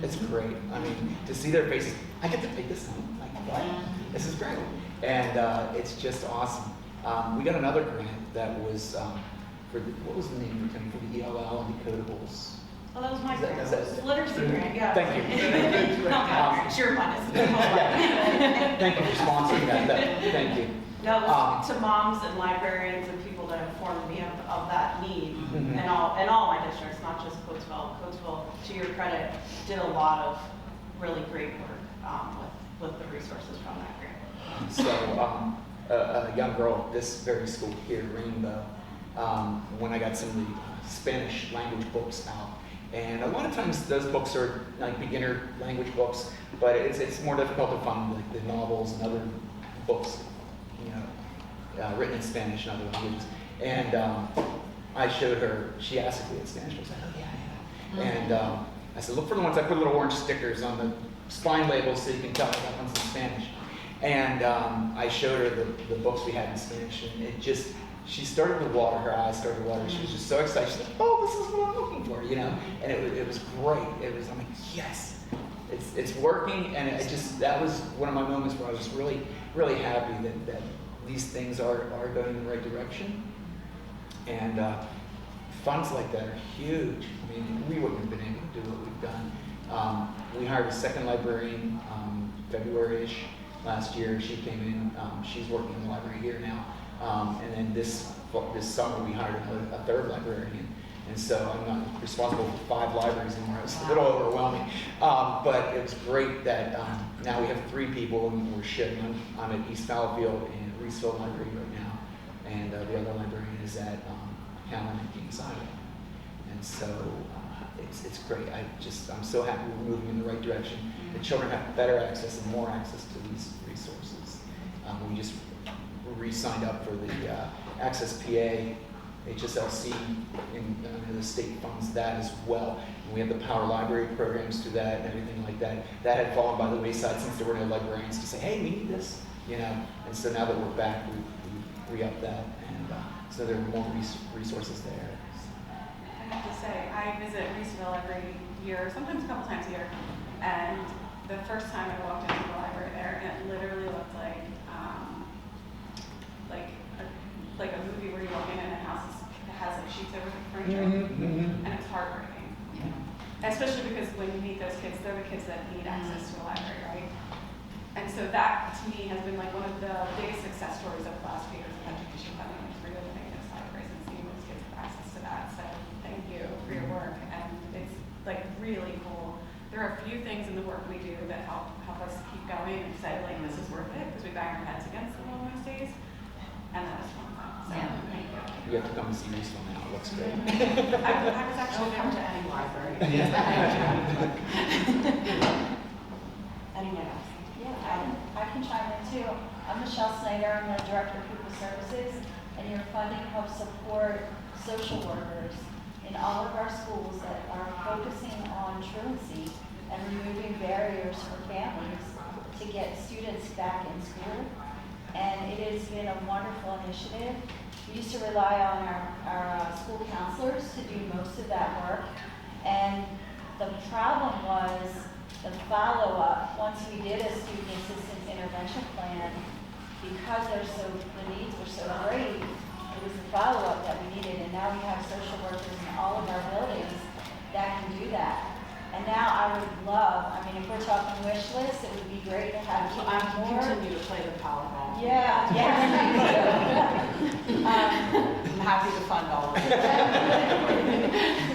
It's great. I mean, to see their faces, I get to pick this up. Like, what? This is great. And it's just awesome. We got another grant that was what was the name for the ELL and the Codables? Oh, that was my grant. Is that- Literacy grant, yeah. Thank you. No, it's your one. Thank you for sponsoring that. Thank you. No, it was to moms and librarians and people that informed me of that need, and all my districts, not just Coatesville. Coatesville, to your credit, did a lot of really great work with the resources from that grant. So a young girl at this very school here, Rainbow, when I got some of the Spanish language books out, and a lot of times those books are like beginner language books, but it's more difficult to find like the novels and other books, you know, written in Spanish and other languages. And I showed her, she asked if we had Spanish books. I said, oh, yeah. And I said, look for the ones, I put little orange stickers on the spine labels so you can tell that one's in Spanish. And I showed her the books we had in Spanish, and it just, she started to water, her eyes started to water. She was just so excited. She's like, oh, this is what I'm looking for, you know? And it was great. I'm like, yes, it's working. And that was one of my moments where I was just really, really happy that these things are going in the right direction. And funds like that are huge. I mean, we wouldn't have been able to do what we've done. We hired a second librarian February-ish last year. She came in. She's working in the library here now. And then this summer we hired a third librarian. And so I'm not responsible for 5 libraries anymore. It was a little overwhelming. But it was great that now we have 3 people and we're sharing. I'm at East Fallowfield and Reesville Library right now. And the other librarian is at Callan and Kings Island. And so it's great. I'm so happy we're moving in the right direction. The children have better access and more access to these resources. We just re-signed up for the Access PA, HSLC, and the state funds that as well. And we have the Power Library programs to that and everything like that. That had fallen by the wayside since there were no librarians to say, hey, we need this, you know. And so now that we're back, we've re-up that, and so there are more resources there. I have to say, I visit Reeseville every year, sometimes a couple times a year, and the first time I walked into the library there, it literally looked like a movie where you walk in and it has like sheets over the furniture, and it's heartbreaking. Yeah. Especially because when you meet those kids, they're the kids that need access to a library, right? And so that, to me, has been like one of the biggest success stories of the last few years of education funding, is really making those libraries and seeing those kids have access to that. So thank you for your work, and it's like really cool. There are a few things in the work we do that help us keep going and say like this is worth it, because we bang our heads against the wall most days, and that is one thing. So thank you. You have to come and see Reeseville now. It looks great. I was actually Come to any library. Anyone else? Yeah, I can chime in too. I'm Michelle Snyder, I'm the Director of Pupil Services, and your funding helps support social workers in all of our schools that are focusing on truancy and removing barriers for families to get students back in school. And it has been a wonderful initiative. We used to rely on our school counselors to do most of that work. And the problem was the follow-up. Once we did a student assistance intervention plan, because the needs were so great, it was the follow-up that we needed. And now we have social workers in all of our buildings that can do that. And now I would love, I mean, if we're talking wish list, it would be great to have more. Continue to play the Powerball. Yeah, I'm happy to fund all of it.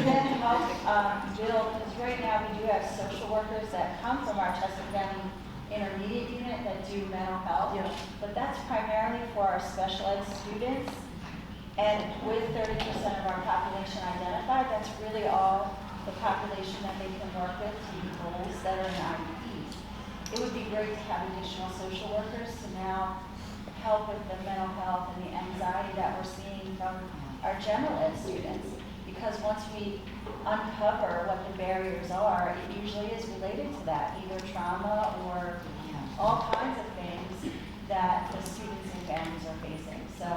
Then help build, because right now we do have social workers that come from our Chester County Intermediate Unit that do mental health. Yeah. But that's primarily for our special ed students. And with 30% of our population identified, that's really all the population that they can work with to meet goals that are in IEPs. It would be great to have additional social workers to now help with the mental health and the anxiety that we're seeing from our general ed students. Because once we uncover what the barriers are, it usually is related to that, either trauma or all kinds of things that the students and families are facing. So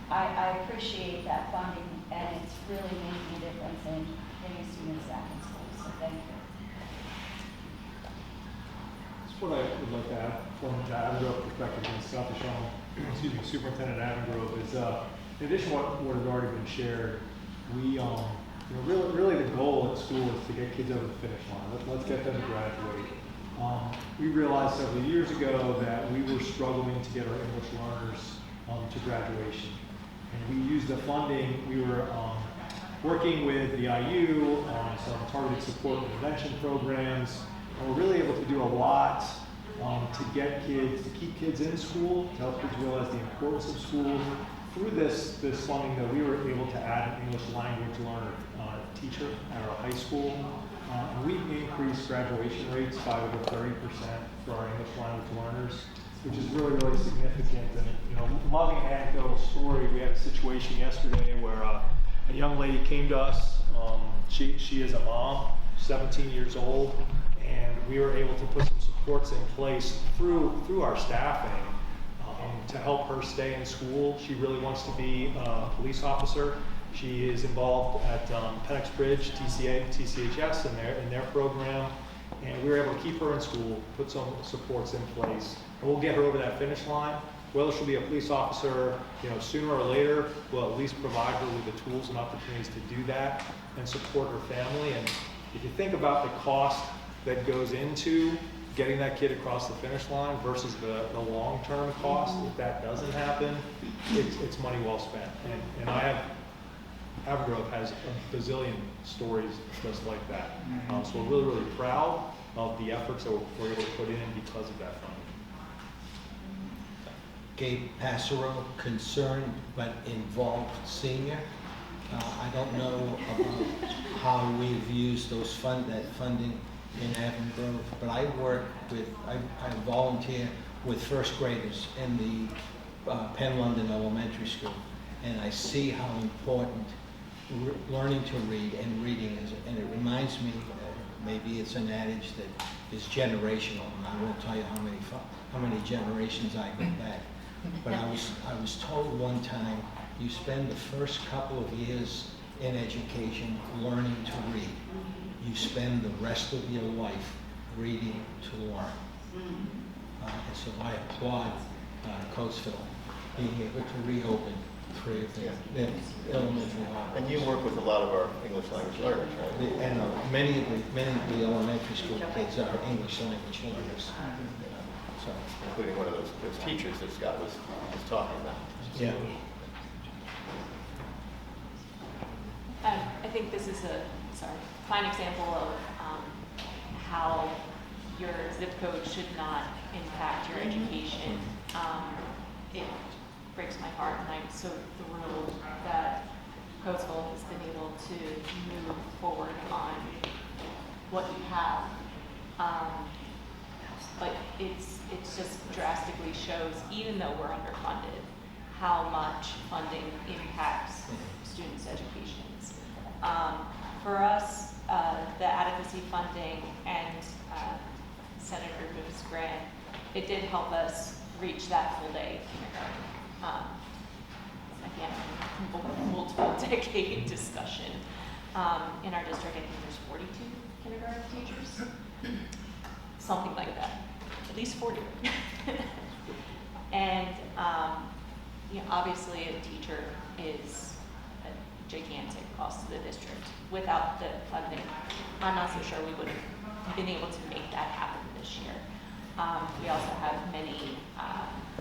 I appreciate that funding, and it's really making a difference in getting students back in school, so thank you. That's what I would like to add from the Avon Grove perspective, and Scott DeShawn, Superintendent Avon Grove, is in addition to what has already been shared, we really the goal at school is to get kids over the finish line. Let's get them to graduate. We realized several years ago that we were struggling to get our English learners to graduation, and we used the funding. We were working with the IU on some targeted support and intervention programs, and we're really able to do a lot to get kids, to keep kids in school, to help kids realize the importance of school. Through this funding, though, we were able to add an English language learner teacher at our high school, and we increased graduation rates by over 30% for our English language learners, which is really, really significant. And loving an anecdotal story, we had a situation yesterday where a young lady came to us. She is a mom, 17 years old, and we were able to put some supports in place through our staffing to help her stay in school. She really wants to be a police officer. She is involved at Penix Bridge, TCHS in their program, and we were able to keep her in school, put some supports in place, and we'll get her over that finish line. Whether she'll be a police officer, sooner or later, we'll at least provide her with the tools and opportunities to do that and support her family. And if you think about the cost that goes into getting that kid across the finish line versus the long-term cost, if that doesn't happen, it's money well spent. And Avon Grove has a bazillion stories just like that. So we're really, really proud of the efforts that we're able to put in because of that funding. Gabe Passero, concerned but involved senior. I don't know about how we've used that funding in Avon Grove, but I volunteer with first graders in the Penn London Elementary School, and I see how important learning to read and reading is, and it reminds me, maybe it's an adage that is generational, and I won't tell you how many generations I go back. but I was told one time, you spend the first couple of years in education learning to read. You spend the rest of your life reading to learn. And so I applaud Coatesville being able to reopen 3 of their elementary hospitals. And you work with a lot of our English language learners, right? And many of the elementary school kids are English language learners. So, Including one of those teachers that Scott was talking about. yeah. I think this is a fine example of how your zip code should not impact your education. It breaks my heart, and I'm so thrilled that Coatesville has been able to move forward on what you have. But it's just drastically shows, even though we're underfunded, how much funding impacts students' educations. For us, the adequacy funding and Senator Booth's grant, it did help us reach that full day kindergarten. Again, multiple decade discussion. In our district, I think there's 42 kindergarten teachers, something like that, at least 40. And obviously a teacher is a gigantic cost to the district. Without the funding, I'm not so sure we would have been able to make that happen this year. We also have many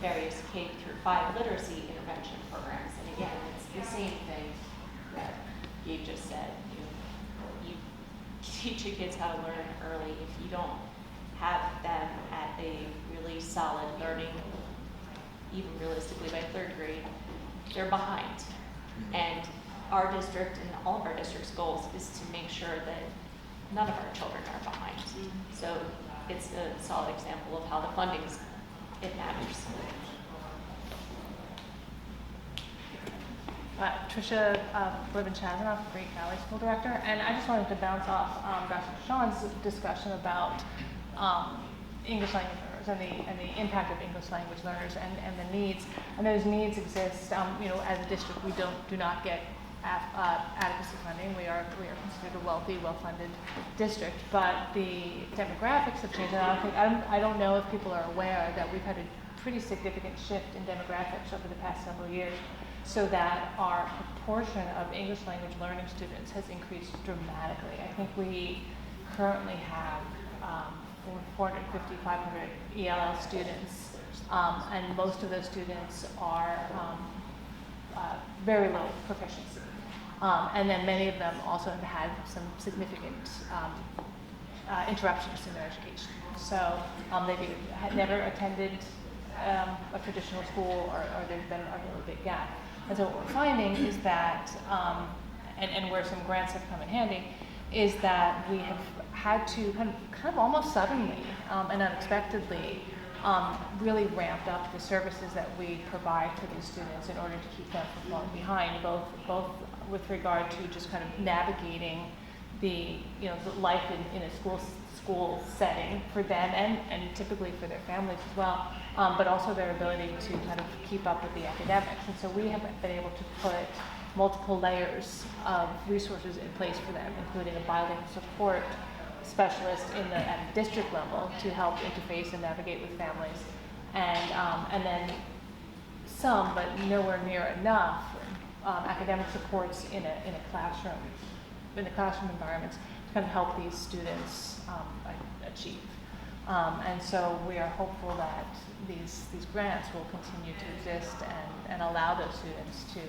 various K-5 literacy intervention programs, and again, it's the same thing that Gabe just said. You teach your kids how to learn early. If you don't have them at a really solid learning, even realistically by 3rd grade, they're behind. And our district and all of our district's goals is to make sure that none of our children are behind. So it's a solid example of how the funding's, it matters. Tricia Bliven-Chazanoff, Great Valley School Director, and I just wanted to bounce off Dr. Sean's discussion about English language learners and the impact of English language learners and the needs. And those needs exist. As a district, we do not get adequacy funding. We are considered a wealthy, well-funded district, but the demographics have changed. And I don't know if people are aware that we've had a pretty significant shift in demographics over the past several years, so that our proportion of English language learning students has increased dramatically. I think we currently have 450, 500 ELL students, and most of those students are very low proficiency. And then many of them also have had some significant interruptions in their education. So they've either had never attended a traditional school, or there's been a really big gap. And so what we're finding is that, and where some grants have come in handy, is that we have had to kind of almost suddenly and unexpectedly really ramped up the services that we provide to these students in order to keep them from falling behind, both with regard to just kind of navigating the life in a school setting for them and typically for their families as well, but also their ability to kind of keep up with the academics. And so we have been able to put multiple layers of resources in place for them, including a bilingual support specialist at the district level to help interface and navigate with families, and then some, but nowhere near enough, academic supports in the classroom environments to kind of help these students achieve. And so we are hopeful that these grants will continue to exist and allow those students to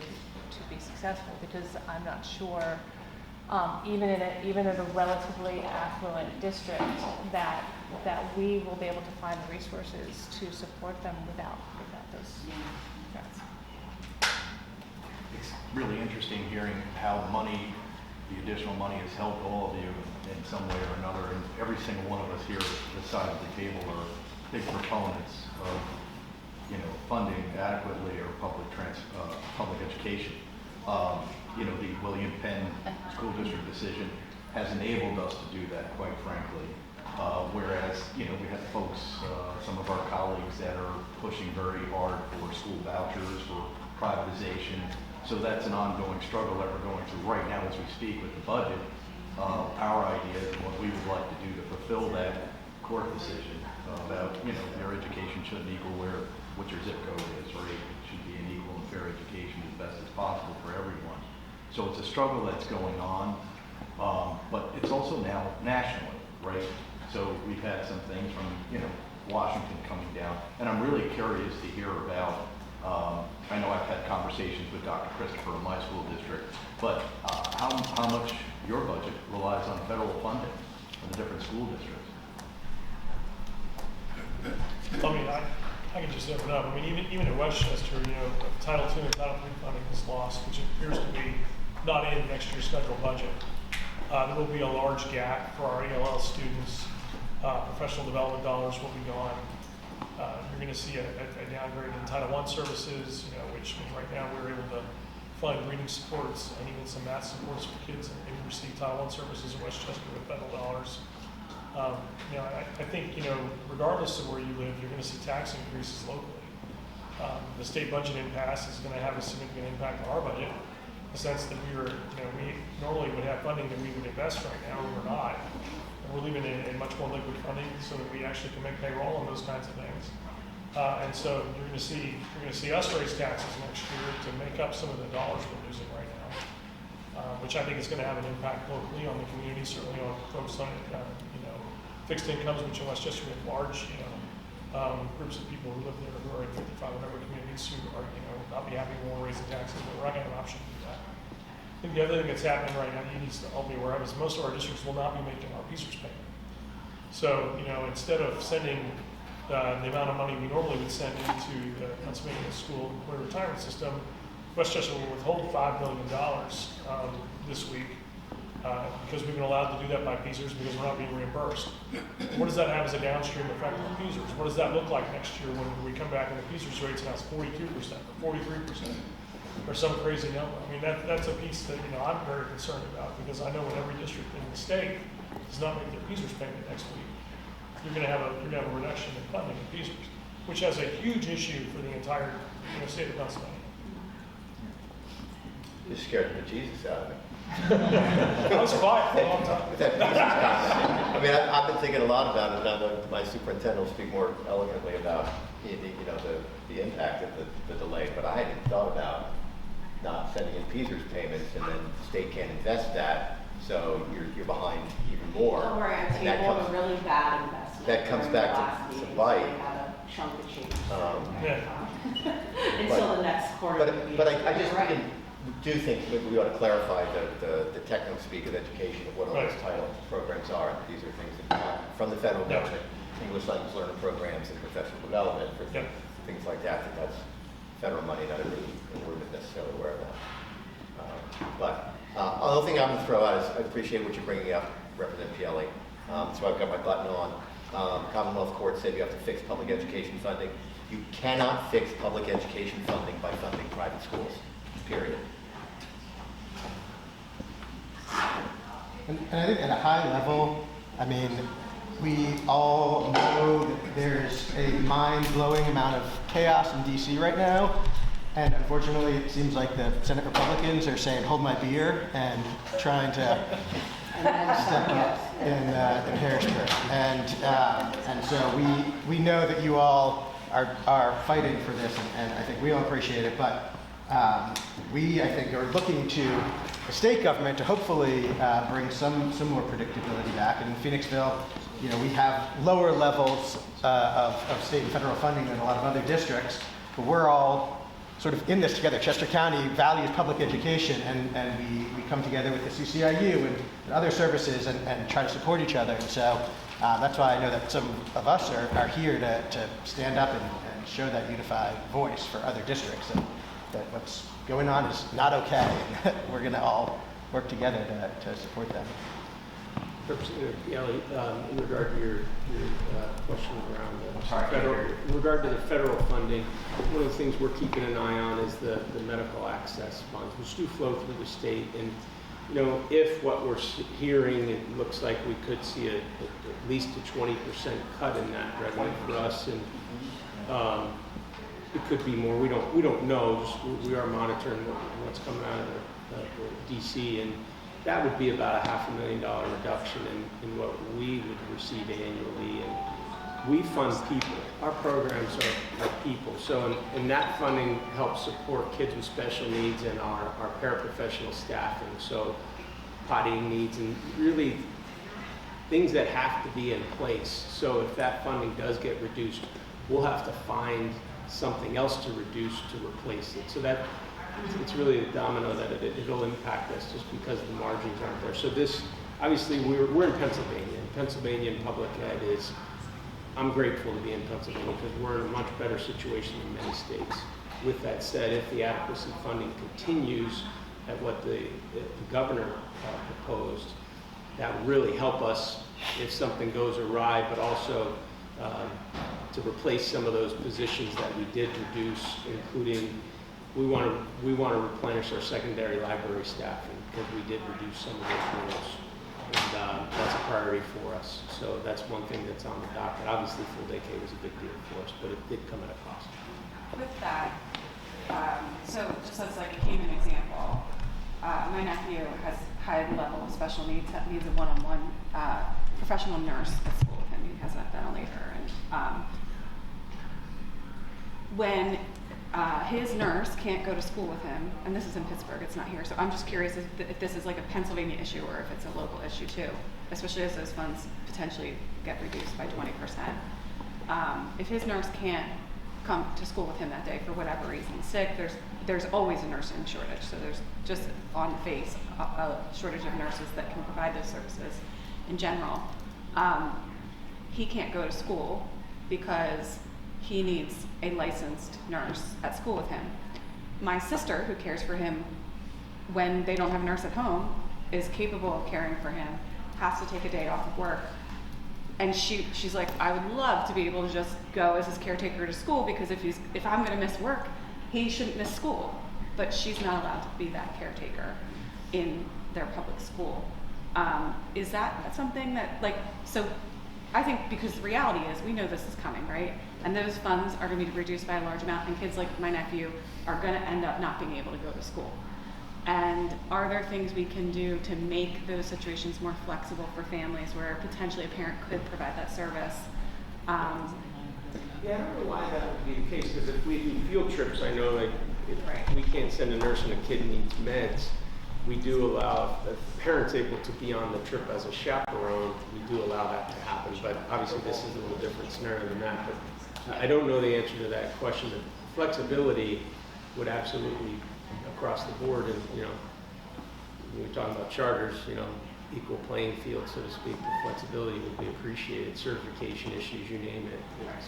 be successful, because I'm not sure, even in a relatively affluent district, that we will be able to find the resources to support them without those grants. It's really interesting hearing how the additional money has helped all of you in some way or another. And every single one of us here at the side of the table are big proponents of, funding adequately or public education. The William Penn School District decision has enabled us to do that, quite frankly. Whereas, you know, we have folks, some of our colleagues that are pushing very hard for school vouchers, for privatization. So that's an ongoing struggle that we're going through right now as we speak with the budget. Our idea is what we would like to do to fulfill that court decision about, you know, your education shouldn't equal what your zip code is, right? It should be an equal and fair education as best as possible for everyone. So it's a struggle that's going on, but it's also now nationally, right? So we've had some things from, you know, Washington coming down, and I'm really curious to hear about, I know I've had conversations with Dr. Christopher in my school district, but how much your budget relies on federal funding for the different school districts? I mean, I can just open up. I mean, even at Westchester, you know, Title II and Title III funding is lost, which appears to be not in next year's federal budget. There will be a large gap for our ELL students. Professional development dollars will be gone. You're going to see a downgrade in Title I services, you know, which right now we're able to fund reading supports and even some math supports for kids and receive Title I services in Westchester with federal dollars. You know, I think, you know, regardless of where you live, you're going to see tax increases locally. The state budget impasse is going to have a significant impact on our budget, in the sense that we normally would have funding that we would invest right now, and we're not. And we're leaving in much more liquid funding so that we actually can make payroll and those kinds of things. And so you're going to see us raise taxes next year to make up some of the dollars we're losing right now, which I think is going to have an impact locally on the community, certainly on folks on fixed incomes, which in Westchester we have large, groups of people who live there who are in 55 and over communities who are, not be happy when we're raising taxes, but we're not going to have an option to do that. I think the other thing that's happening right now, you need to all be aware of, is most of our districts will not be making our PSERS payment. So, instead of sending the amount of money we normally would send into the Pennsylvania School Employee Retirement System, Westchester will withhold $5 million this week. Because we've been allowed to do that by PSERS because we're not being reimbursed. What does that have as a downstream effect on PSERS? What does that look like next year when we come back and the PSERS rates now is 42% or 43% or some crazy number? I mean, that's a piece that I'm very concerned about, because I know when every district in the state does not make their PSERS payment next week, you're going to have a reduction in funding in PSERS, which has a huge issue for the entire state of Pennsylvania. You scared the Jesus out of me. I was quiet for a long time. I mean, I've been thinking a lot about it, and I know my superintendent will speak more eloquently about the impact of the delay, but I hadn't thought about not sending in PSERS payments, and then the state can't invest that, so you're behind even more. Don't worry, I'm taking a really bad investment. That comes back to bite. I got a chunk of change. Yeah. Until the next quarter. But I just do think that we ought to clarify the technical speak of education of what all those title programs are. These are things that come from the federal government, English language learning programs and professional development for things like that. That's federal money that everybody in the room is necessarily aware of that. But another thing I'm going to throw out is I appreciate what you're bringing up, Representative Pielli. So I've got my button on. Commonwealth Court said you have to fix public education funding. You cannot fix public education funding by funding private schools, period. And I think at a high level, I mean, we all know that there's a mind-blowing amount of chaos in DC right now. And unfortunately, it seems like the Senate Republicans are saying, hold my beer, and trying to step up in Harrisburg. And so we know that you all are fighting for this, and I think we all appreciate it. But we, I think, are looking to the state government to hopefully bring some more predictability back. And in Phoenixville, we have lower levels of state and federal funding than a lot of other districts, but we're all sort of in this together. Chester County values public education, and we come together with the CCIU and other services and try to support each other. And so that's why I know that some of us are here to stand up and show that unified voice for other districts, that what's going on is not okay. We're going to all work together to support them. Representative Pielli, in regard to your question around in regard to the federal funding, one of the things we're keeping an eye on is the medical access funds, which do flow through the state. And you know, if what we're hearing, it looks like we could see at least a 20% cut in that revenue for us, and it could be more. We don't know. Just, we are monitoring what's coming out of the DC, and that would be about a $500,000 reduction in what we would receive annually. And we fund people. Our programs are people. So, and that funding helps support kids with special needs and our paraprofessional staffing. So, pottying needs and really things that have to be in place. So, if that funding does get reduced, we'll have to find something else to reduce to replace it. So that it's really a domino that it'll impact us just because the margins aren't there. So this, obviously, we're in Pennsylvania. And Pennsylvania in public ed is, I'm grateful to be in Pennsylvania because we're in a much better situation than many states. With that said, if the adequacy funding continues at what the governor proposed, that would really help us if something goes awry, but also to replace some of those positions that we did reduce, including we want to replenish our secondary library staffing because we did reduce some of those roles, and that's a priority for us. So that's one thing that's on the docket. Obviously, full day K was a big deal for us, but it did come at a cost. With that, so just as like a human example, my nephew has high level of special needs that needs a one-on-one professional nurse at school with him. He has that later. And when his nurse can't go to school with him, and this is in Pittsburgh, it's not here, so I'm just curious if this is like a Pennsylvania issue or if it's a local issue too, especially as those funds potentially get reduced by 20%. If his nurse can't come to school with him that day for whatever reason, sick, there's always a nursing shortage, so there's just on the face a shortage of nurses that can provide those services in general. He can't go to school because he needs a licensed nurse at school with him. My sister, who cares for him when they don't have a nurse at home, is capable of caring for him, has to take a day off of work. And she's like, I would love to be able to just go as his caretaker to school because if I'm gonna miss work, he shouldn't miss school. But she's not allowed to be that caretaker in their public school. Is that something that, like, so I think because the reality is we know this is coming, right? And those funds are going to be reduced by a large amount, and kids like my nephew are going to end up not being able to go to school. And are there things we can do to make those situations more flexible for families where potentially a parent could provide that service? Yeah, I don't know why that would be the case, because if we do field trips, I know like if we can't send a nurse and a kid needs meds, we do allow, if the parent's able to be on the trip as a chaperone, we do allow that to happen. But obviously this is a little different scenario than that. But I don't know the answer to that question. The flexibility would absolutely, across the board, and when we're talking about charters, equal playing field, so to speak, the flexibility would be appreciated. Certification issues, you name it.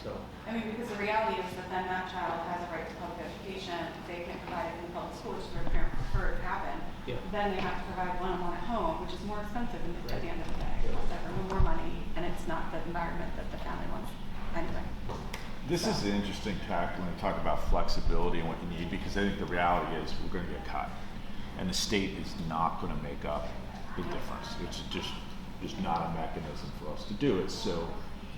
So. I mean, because the reality is that then that child has a right to public education. They can't provide it in the public school, which is where parents prefer it to happen. Yeah. Then they have to provide one-on-one at home, which is more expensive at the end of the day. It costs everyone more money, and it's not the environment that the family wants anyway. This is an interesting tack when we talk about flexibility and what you need, because I think the reality is we're going to get cut, and the state is not going to make up the difference. It's just not a mechanism for us to do it. So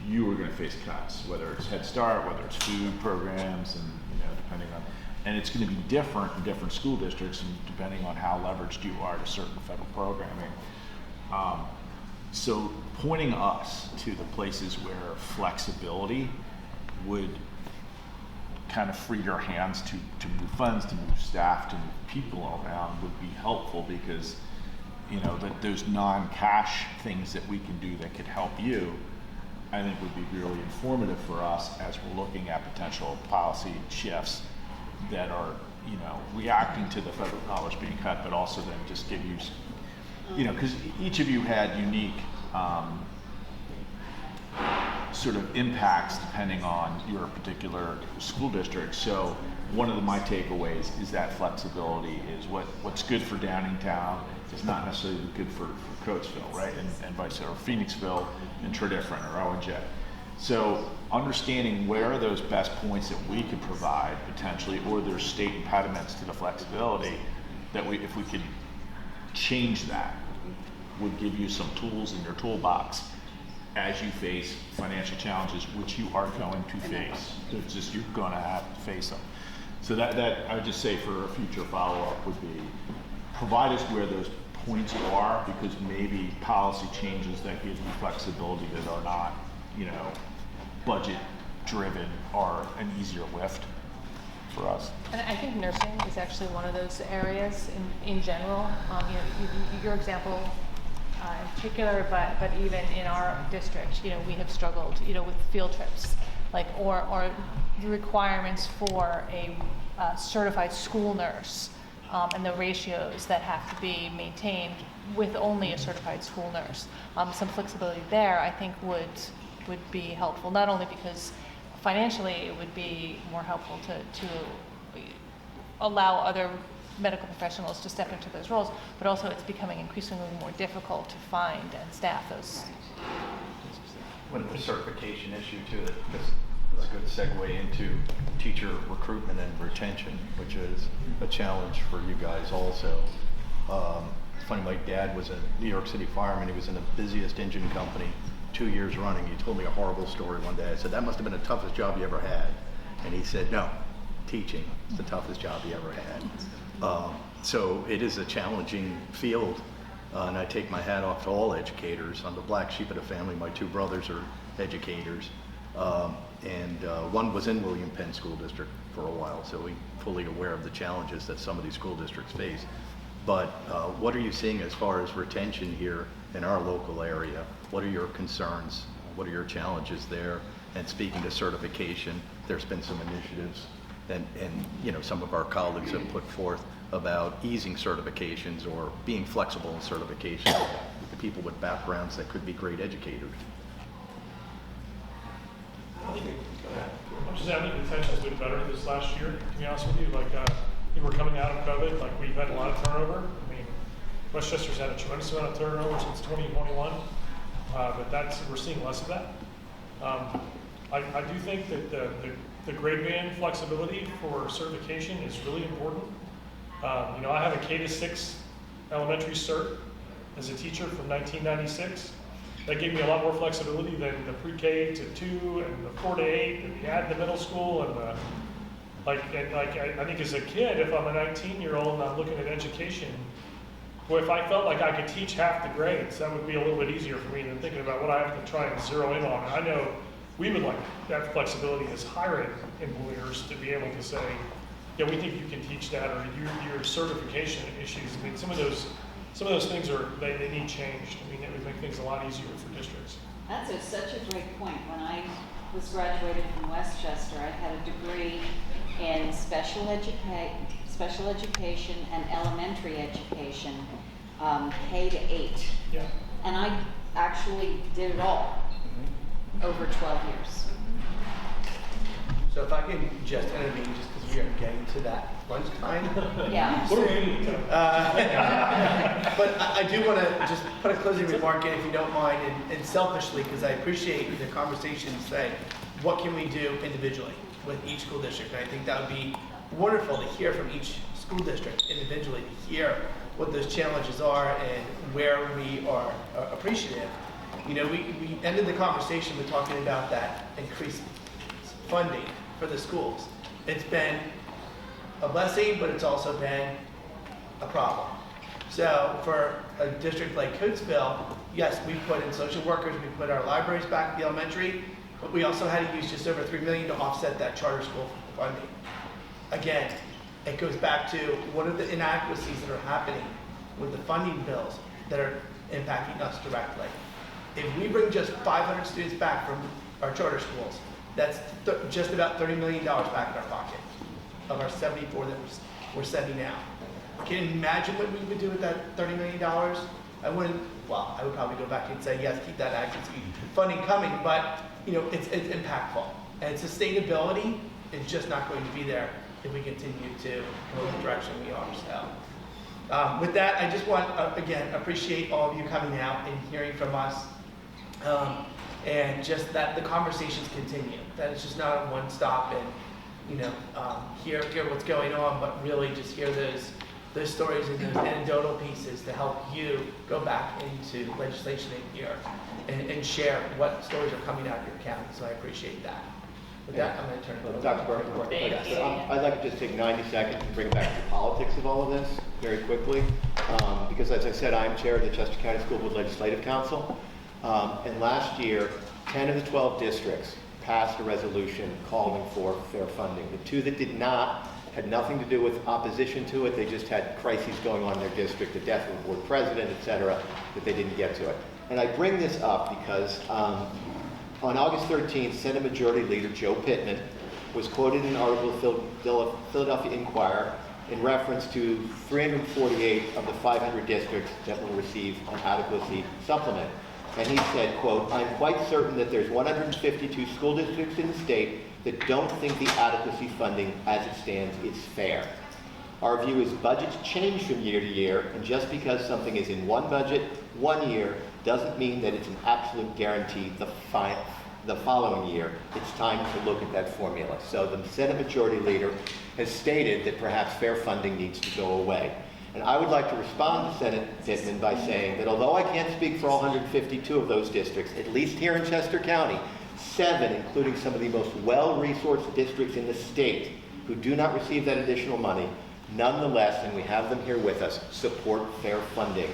you are going to face cuts, whether it's Head Start, whether it's food programs, and depending on, and it's going to be different in different school districts, and depending on how leveraged you are to certain federal programming. So pointing us to the places where flexibility would kind of free your hands to move funds, to move staff, to move people around would be helpful, because that those non-cash things that we can do that could help you, I think would be really informative for us as we're looking at potential policy shifts that are, reacting to the federal dollars being cut, but also then just give you, because each of you had unique sort of impacts depending on your particular school district. So one of my takeaways is that flexibility is what's good for Downingtown is not necessarily good for Coatesville, right? And vice versa, or Phoenixville and Tredyffrin or ONJ. So understanding where are those best points that we could provide potentially, or there's state impediments to the flexibility that if we could change that would give you some tools in your toolbox as you face financial challenges, which you are going to face. It's just, you're going to have to face them. So that I would just say for a future follow-up would be, provide us where those points are, because maybe policy changes that give you flexibility that are not, budget driven are an easier lift for us. And I think nursing is actually one of those areas in general. Your example in particular, but even in our district, we have struggled, with field trips, or the requirements for a certified school nurse, and the ratios that have to be maintained with only a certified school nurse. Some flexibility there, I think, would be helpful, not only because financially it would be more helpful to allow other medical professionals to step into those roles, but also it's becoming increasingly more difficult to find and staff those. With the certification issue too, that's a good segue into teacher recruitment and retention, which is a challenge for you guys also. It's funny, my dad was a New York City fireman. He was in the busiest engine company 2 years running. He told me a horrible story one day. I said, that must have been the toughest job you ever had. And he said, no, teaching is the toughest job he ever had. So it is a challenging field, and I take my hat off to all educators. I'm the black sheep of the family. My two brothers are educators, and one was in William Penn School District for a while, so we're fully aware of the challenges that some of these school districts face. But what are you seeing as far as retention here in our local area? What are your concerns? What are your challenges there? And speaking to certification, there's been some initiatives and some of our colleagues have put forth about easing certifications or being flexible in certification with people with backgrounds that could be great educators. I think retention's been better this last year, to be honest with you. We're coming out of COVID, we've had a lot of turnover. I mean, Westchester's had a tremendous amount of turnover since 2021, but we're seeing less of that. I do think that the grade band flexibility for certification is really important. I have a K-6 elementary cert as a teacher from 1996. That gave me a lot more flexibility than the pre-K to 2 and the 4 to 8 and the add the middle school and I think as a kid, if I'm a 19-year-old and I'm looking at education, well, if I felt like I could teach half the grades, that would be a little bit easier for me than thinking about what I have to try and zero in on. And I know we would like that flexibility as hiring employers to be able to say, yeah, we think you can teach that, or your certification issues. I mean, some of those things they need changed. I mean, it would make things a lot easier for districts. That's such a great point. When I was graduated from Westchester, I had a degree in special education and elementary education, K to 8. Yeah. And I actually did it all over 12 years. So if I can just intervene, just because we are getting to that lunchtime. Yeah. What are we eating? But I do want to just put a closing remark in, if you don't mind, and selfishly, because I appreciate the conversation, say, what can we do individually with each school district? And I think that would be wonderful to hear from each school district individually, to hear what those challenges are and where we are appreciative. We ended the conversation with talking about that increased funding for the schools. It's been a blessing, but it's also been a problem. So for a district like Coatesville, yes, we put in social workers, we put our libraries back at the elementary, but we also had to use just over $3 million to offset that charter school funding. Again, it goes back to what are the inadequacies that are happening with the funding bills that are impacting us directly. If we bring just 500 students back from our charter schools, that's just about $30 million back in our pocket of our 74 that we're sending out. Can you imagine what we would do with that $30 million? I would probably go back and say, yes, keep that adequacy funding coming, but it's impactful. And sustainability is just not going to be there if we continue to go in the direction we are. So with that, I just want, again, appreciate all of you coming out and hearing from us. And just that the conversations continue. That it's just not one stop and hear what's going on, but really just hear those those stories and those anecdotal pieces to help you go back into legislation in here and share what stories are coming out of your county. So I appreciate that. With that, I'm going to turn it over to Dr. Burke. Thank you. I'd like to just take 90 seconds to bring back the politics of all of this very quickly. Because as I said, I'm chair of the Chester County School Board Legislative Council. And last year, 10 of the 12 districts passed a resolution calling for fair funding. The 2 that did not had nothing to do with opposition to it. They just had crises going on in their district, the death of the board president, et cetera, that they didn't get to it. And I bring this up because on August 13th, Senate Majority Leader Joe Pittman was quoted in an article of the Philadelphia Inquirer in reference to 348 of the 500 districts that will receive an adequacy supplement. And he said, quote, "I'm quite certain that there's 152 school districts in the state that don't think the adequacy funding as it stands is fair. Our view is budgets change from year to year, and just because something is in one budget one year doesn't mean that it's an absolute guarantee the following year. It's time to look at that formula." So the Senate Majority Leader has stated that perhaps fair funding needs to go away. And I would like to respond to Senator Pittman by saying that although I can't speak for all 152 of those districts, at least here in Chester County, 7, including some of the most well-resourced districts in the state who do not receive that additional money, nonetheless, and we have them here with us, support fair funding.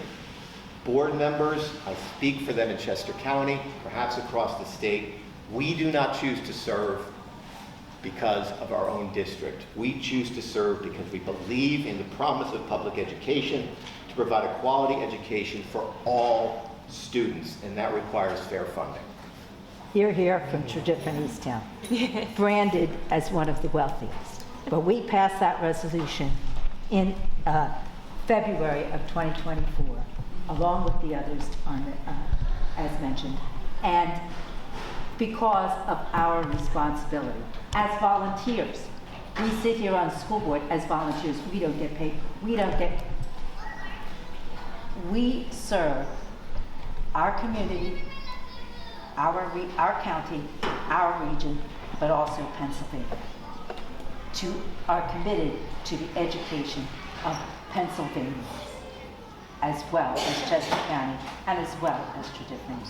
Board members, I speak for them in Chester County, perhaps across the state. We do not choose to serve because of our own district. We choose to serve because we believe in the promise of public education to provide a quality education for all students, and that requires fair funding. You're here from Tredyffrin Easttown, branded as one of the wealthiest. But we passed that resolution in February of 2024, along with the others on as mentioned, and because of our responsibility. As volunteers, we sit here on the school board as volunteers. We don't get paid. We serve our community, our county, our region, but also Pennsylvania. Are committed to the education of Pennsylvania, as well as Chester County, and as well as Tredyffrin.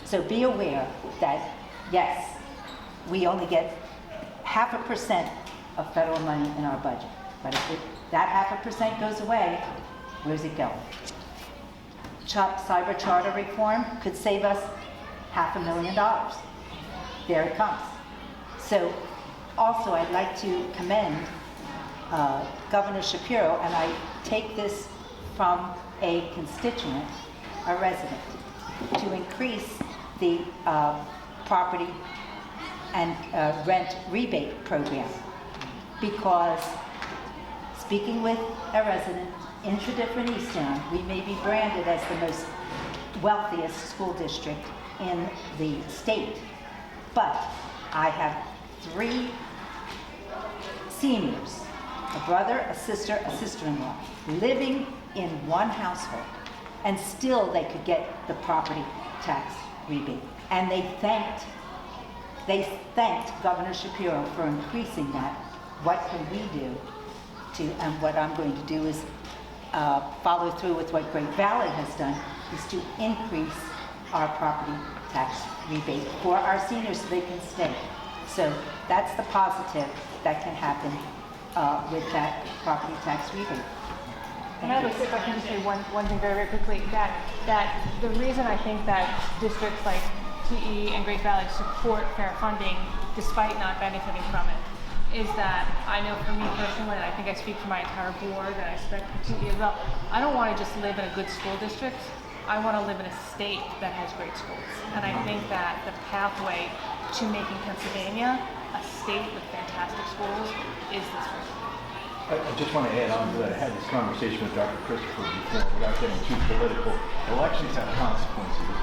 So be aware that, yes, we only get 0.5% of federal money in our budget. But if that 0.5% goes away, where's it going? Cyber charter reform could save us $500,000. There it comes. So also I'd like to commend Governor Shapiro, and I take this from a constituent, a resident, to increase the property and rent rebate program, because speaking with a resident in Tredyffrin Easttown, we may be branded as the most wealthiest school district in the state, but I have 3 seniors, a brother, a sister, a sister-in-law, living in one household, and still they could get the property tax rebate. And they thanked Governor Shapiro for increasing that. What can we do and what I'm going to do is follow through with what Great Valley has done, is to increase our property tax rebate for our seniors so they can stay. So that's the positive that can happen with that property tax rebate. And I would say, if I can just say one thing very, very quickly, that the reason I think that districts like TE and Great Valley support fair funding despite not benefiting from it is that I know for me personally, and I think I speak for my entire board, and I expect for TE as well, I don't want to just live in a good school district. I want to live in a state that has great schools. And I think that the pathway to making Pennsylvania a state with fantastic schools is this one. I just want to add on to that. I had this conversation with Dr. Christopher before, without getting too political. Elections have consequences.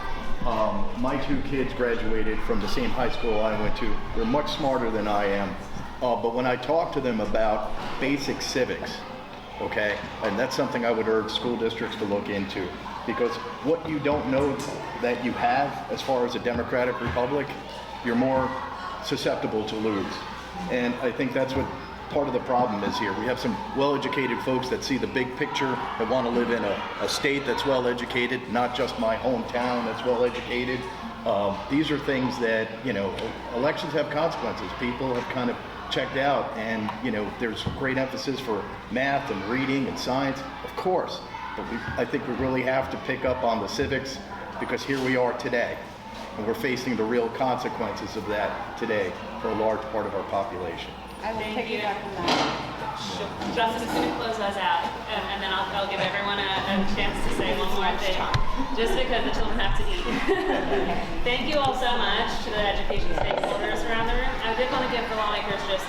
My 2 kids graduated from the same high school I went to. They're much smarter than I am. But when I talk to them about basic civics, okay, and that's something I would urge school districts to look into, because what you don't know that you have as far as a democratic republic, you're more susceptible to lose. And I think that's what part of the problem is here. We have some well-educated folks that see the big picture, that want to live in a state that's well-educated, not just my hometown that's well-educated. These are things that, elections have consequences. People have kind of checked out, and, there's great emphasis for math and reading and science, of course. But I think we really have to pick up on the civics, because here we are today, and we're facing the real consequences of that today for a large part of our population. I will Thank pick you. it up on that. Justin is going to close us out, and then I'll give everyone a chance to say one more thing, just because the children have to eat. Thank you all so much to the education stakeholders around the room. I did want to give the lawmakers just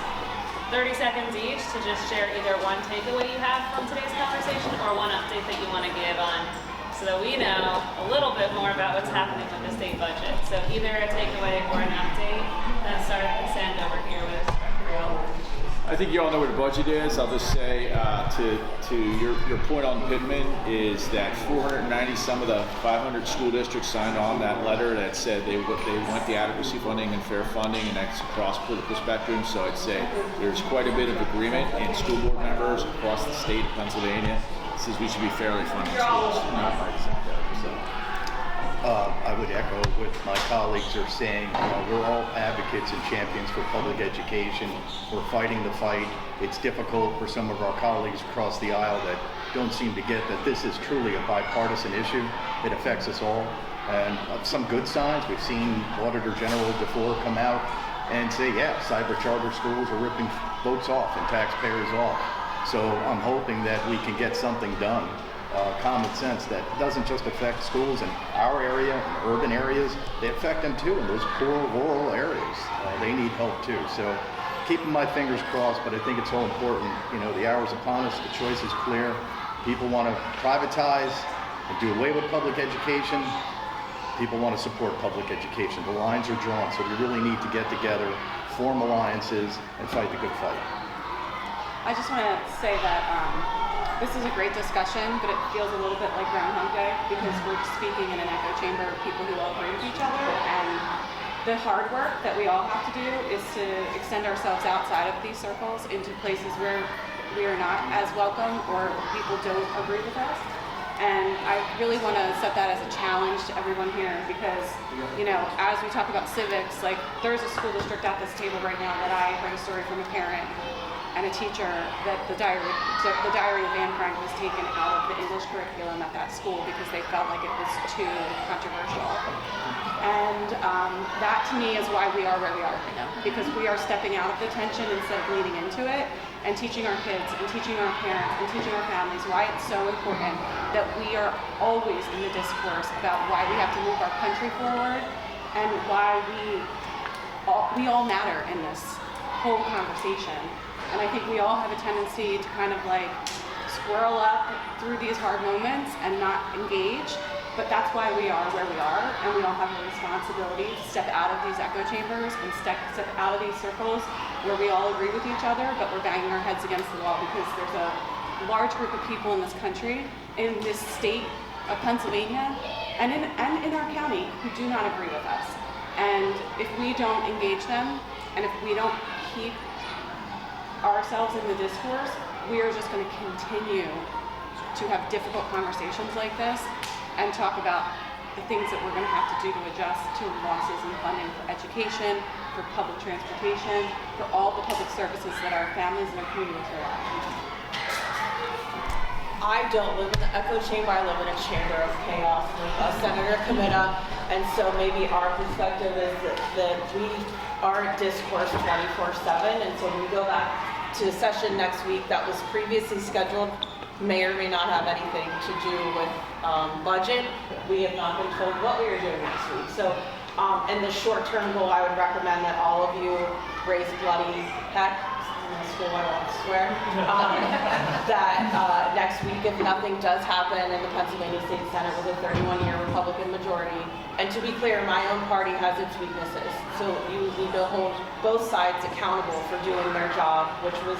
30 seconds each to just share either one takeaway you have from today's conversation or one update that you want to give on, so that we know a little bit more about what's happening with the state budget. So either a takeaway or an update. Let's start at this end over here with Real. I think you all know what the budget is. I'll just say to your point on Pittman is that 490 some of the 500 school districts signed on that letter that said they want the adequacy funding and fair funding, and that's across political spectrum. So I'd say there's quite a bit of agreement in school board members across the state of Pennsylvania. Says we should be fairly funding schools, not partisan. So. I would echo what my colleagues are saying. We're all advocates and champions for public education. We're fighting the fight. It's difficult for some of our colleagues across the aisle that don't seem to get that this is truly a bipartisan issue. It affects us all. And some good signs, we've seen Auditor General DeFore come out and say, yeah, cyber charter schools are ripping votes off and taxpayers off. So I'm hoping that we can get something done. Common sense that doesn't just affect schools in our area and urban areas, they affect them too in those poor rural areas. They need help too. So keeping my fingers crossed, but I think it's so important. The hour's upon us, the choice is clear. People want to privatize and do away with public education. People want to support public education. The lines are drawn, so we really need to get together, form alliances, and fight the good fight. I just want to say that this is a great discussion, but it feels a little bit like Groundhog Day because we're speaking in an echo chamber of people who all agree with each other. And the hard work that we all have to do is to extend ourselves outside of these circles into places where we are not as welcome or people don't agree with us. And I really want to set that as a challenge to everyone here because, as we talk about civics, like there's a school district at this table right now that I heard a story from a parent and a teacher that the diary of Anne Frank was taken out of the English curriculum at that school because they felt like it was too controversial. And that to me is why we are where we are right now, because we are stepping out of the tension instead of leading into it and teaching our kids and teaching our parents and teaching our families why it's so important that we are always in the discourse about why we have to move our country forward and why we all matter in this whole conversation. And I think we all have a tendency to kind of like squirrel up through these hard moments and not engage, but that's why we are where we are, and we all have a responsibility to step out of these echo chambers and step out of these circles where we all agree with each other, but we're banging our heads against the wall because there's a large group of people in this country, in this state of Pennsylvania, and in our county who do not agree with us. And if we don't engage them, and if we don't keep ourselves in the discourse, we are just going to continue to have difficult conversations like this and talk about the things that we're going to have to do to adjust to losses in funding for education, for public transportation, for all the public services that our families and our communities rely on. I don't live in the echo chamber, I live in a chamber of chaos with Senator Kennett, and so maybe our perspective is that we aren't discourse 24/7, and so when we go back to a session next week that was previously scheduled, may or may not have anything to do with budget. We have not been told what we are doing next week. So in the short-term goal, I would recommend that all of you raise bloody heck, in the school I won't swear, that next week if nothing does happen in the Pennsylvania State Senate with a 31-year Republican majority, and to be clear, my own party has its weaknesses, so you need to hold both sides accountable for doing their job, which was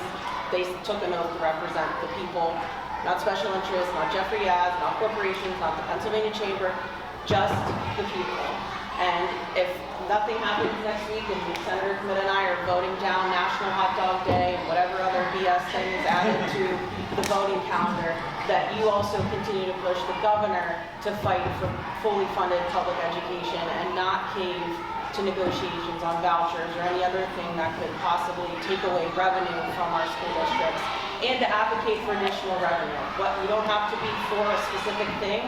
they took an oath to represent the people, not special interests, not Jeffrey Yaz, not corporations, not the Pennsylvania Chamber, just the people. And if nothing happens next week and Senator Kennett and I are voting down National Hot Dog Day and whatever other BS thing is added to the voting calendar, that you also continue to push the governor to fight for fully funded public education and not cave to negotiations on vouchers or any other thing that could possibly take away revenue from our school districts, and to advocate for additional revenue. But you don't have to be for a specific thing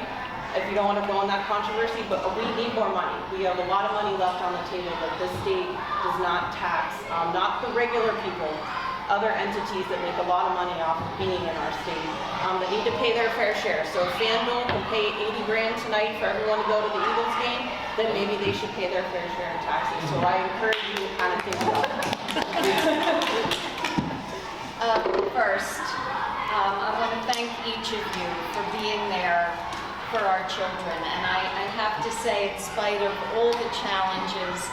if you don't want to go on that controversy, but we need more money. We have a lot of money left on the table that this state does not tax, not the regular people, other entities that make a lot of money off of being in our state, that need to pay their fair share. So if FanDuel can pay 80 grand tonight for everyone to go to the Eagles game, then maybe they should pay their fair share in taxes. So I encourage you to kind of think about that. First, I want to thank each of you for being there for our children. And I have to say, in spite of all the challenges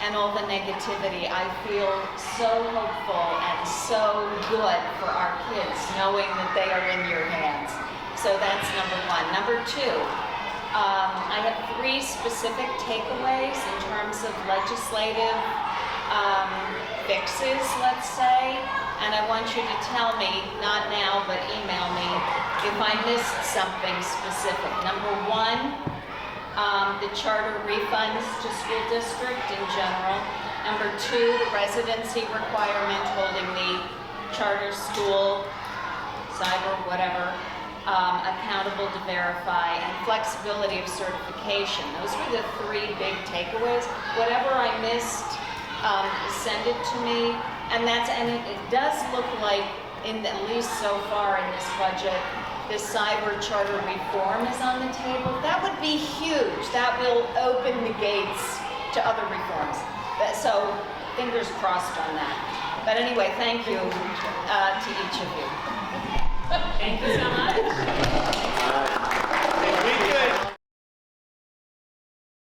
and all the negativity, I feel so hopeful and so good for our kids, knowing that they are in your hands. So that's number one. Number two, I have 3 specific takeaways in terms of legislative fixes, let's say. And I want you to tell me, not now, but email me, if I missed something specific. Number 1, the charter refunds to school district in general. Number 2, the residency requirement holding the charter school, cyber, whatever, accountable to verify, and flexibility of certification. Those were the 3 big takeaways. Whatever I missed, send it to me. And it does look like, at least so far in this budget, this cyber charter reform is on the table. That would be huge. That will open the gates to other reforms. So fingers crossed on that. But anyway, thank you to each of you. Thank you so much.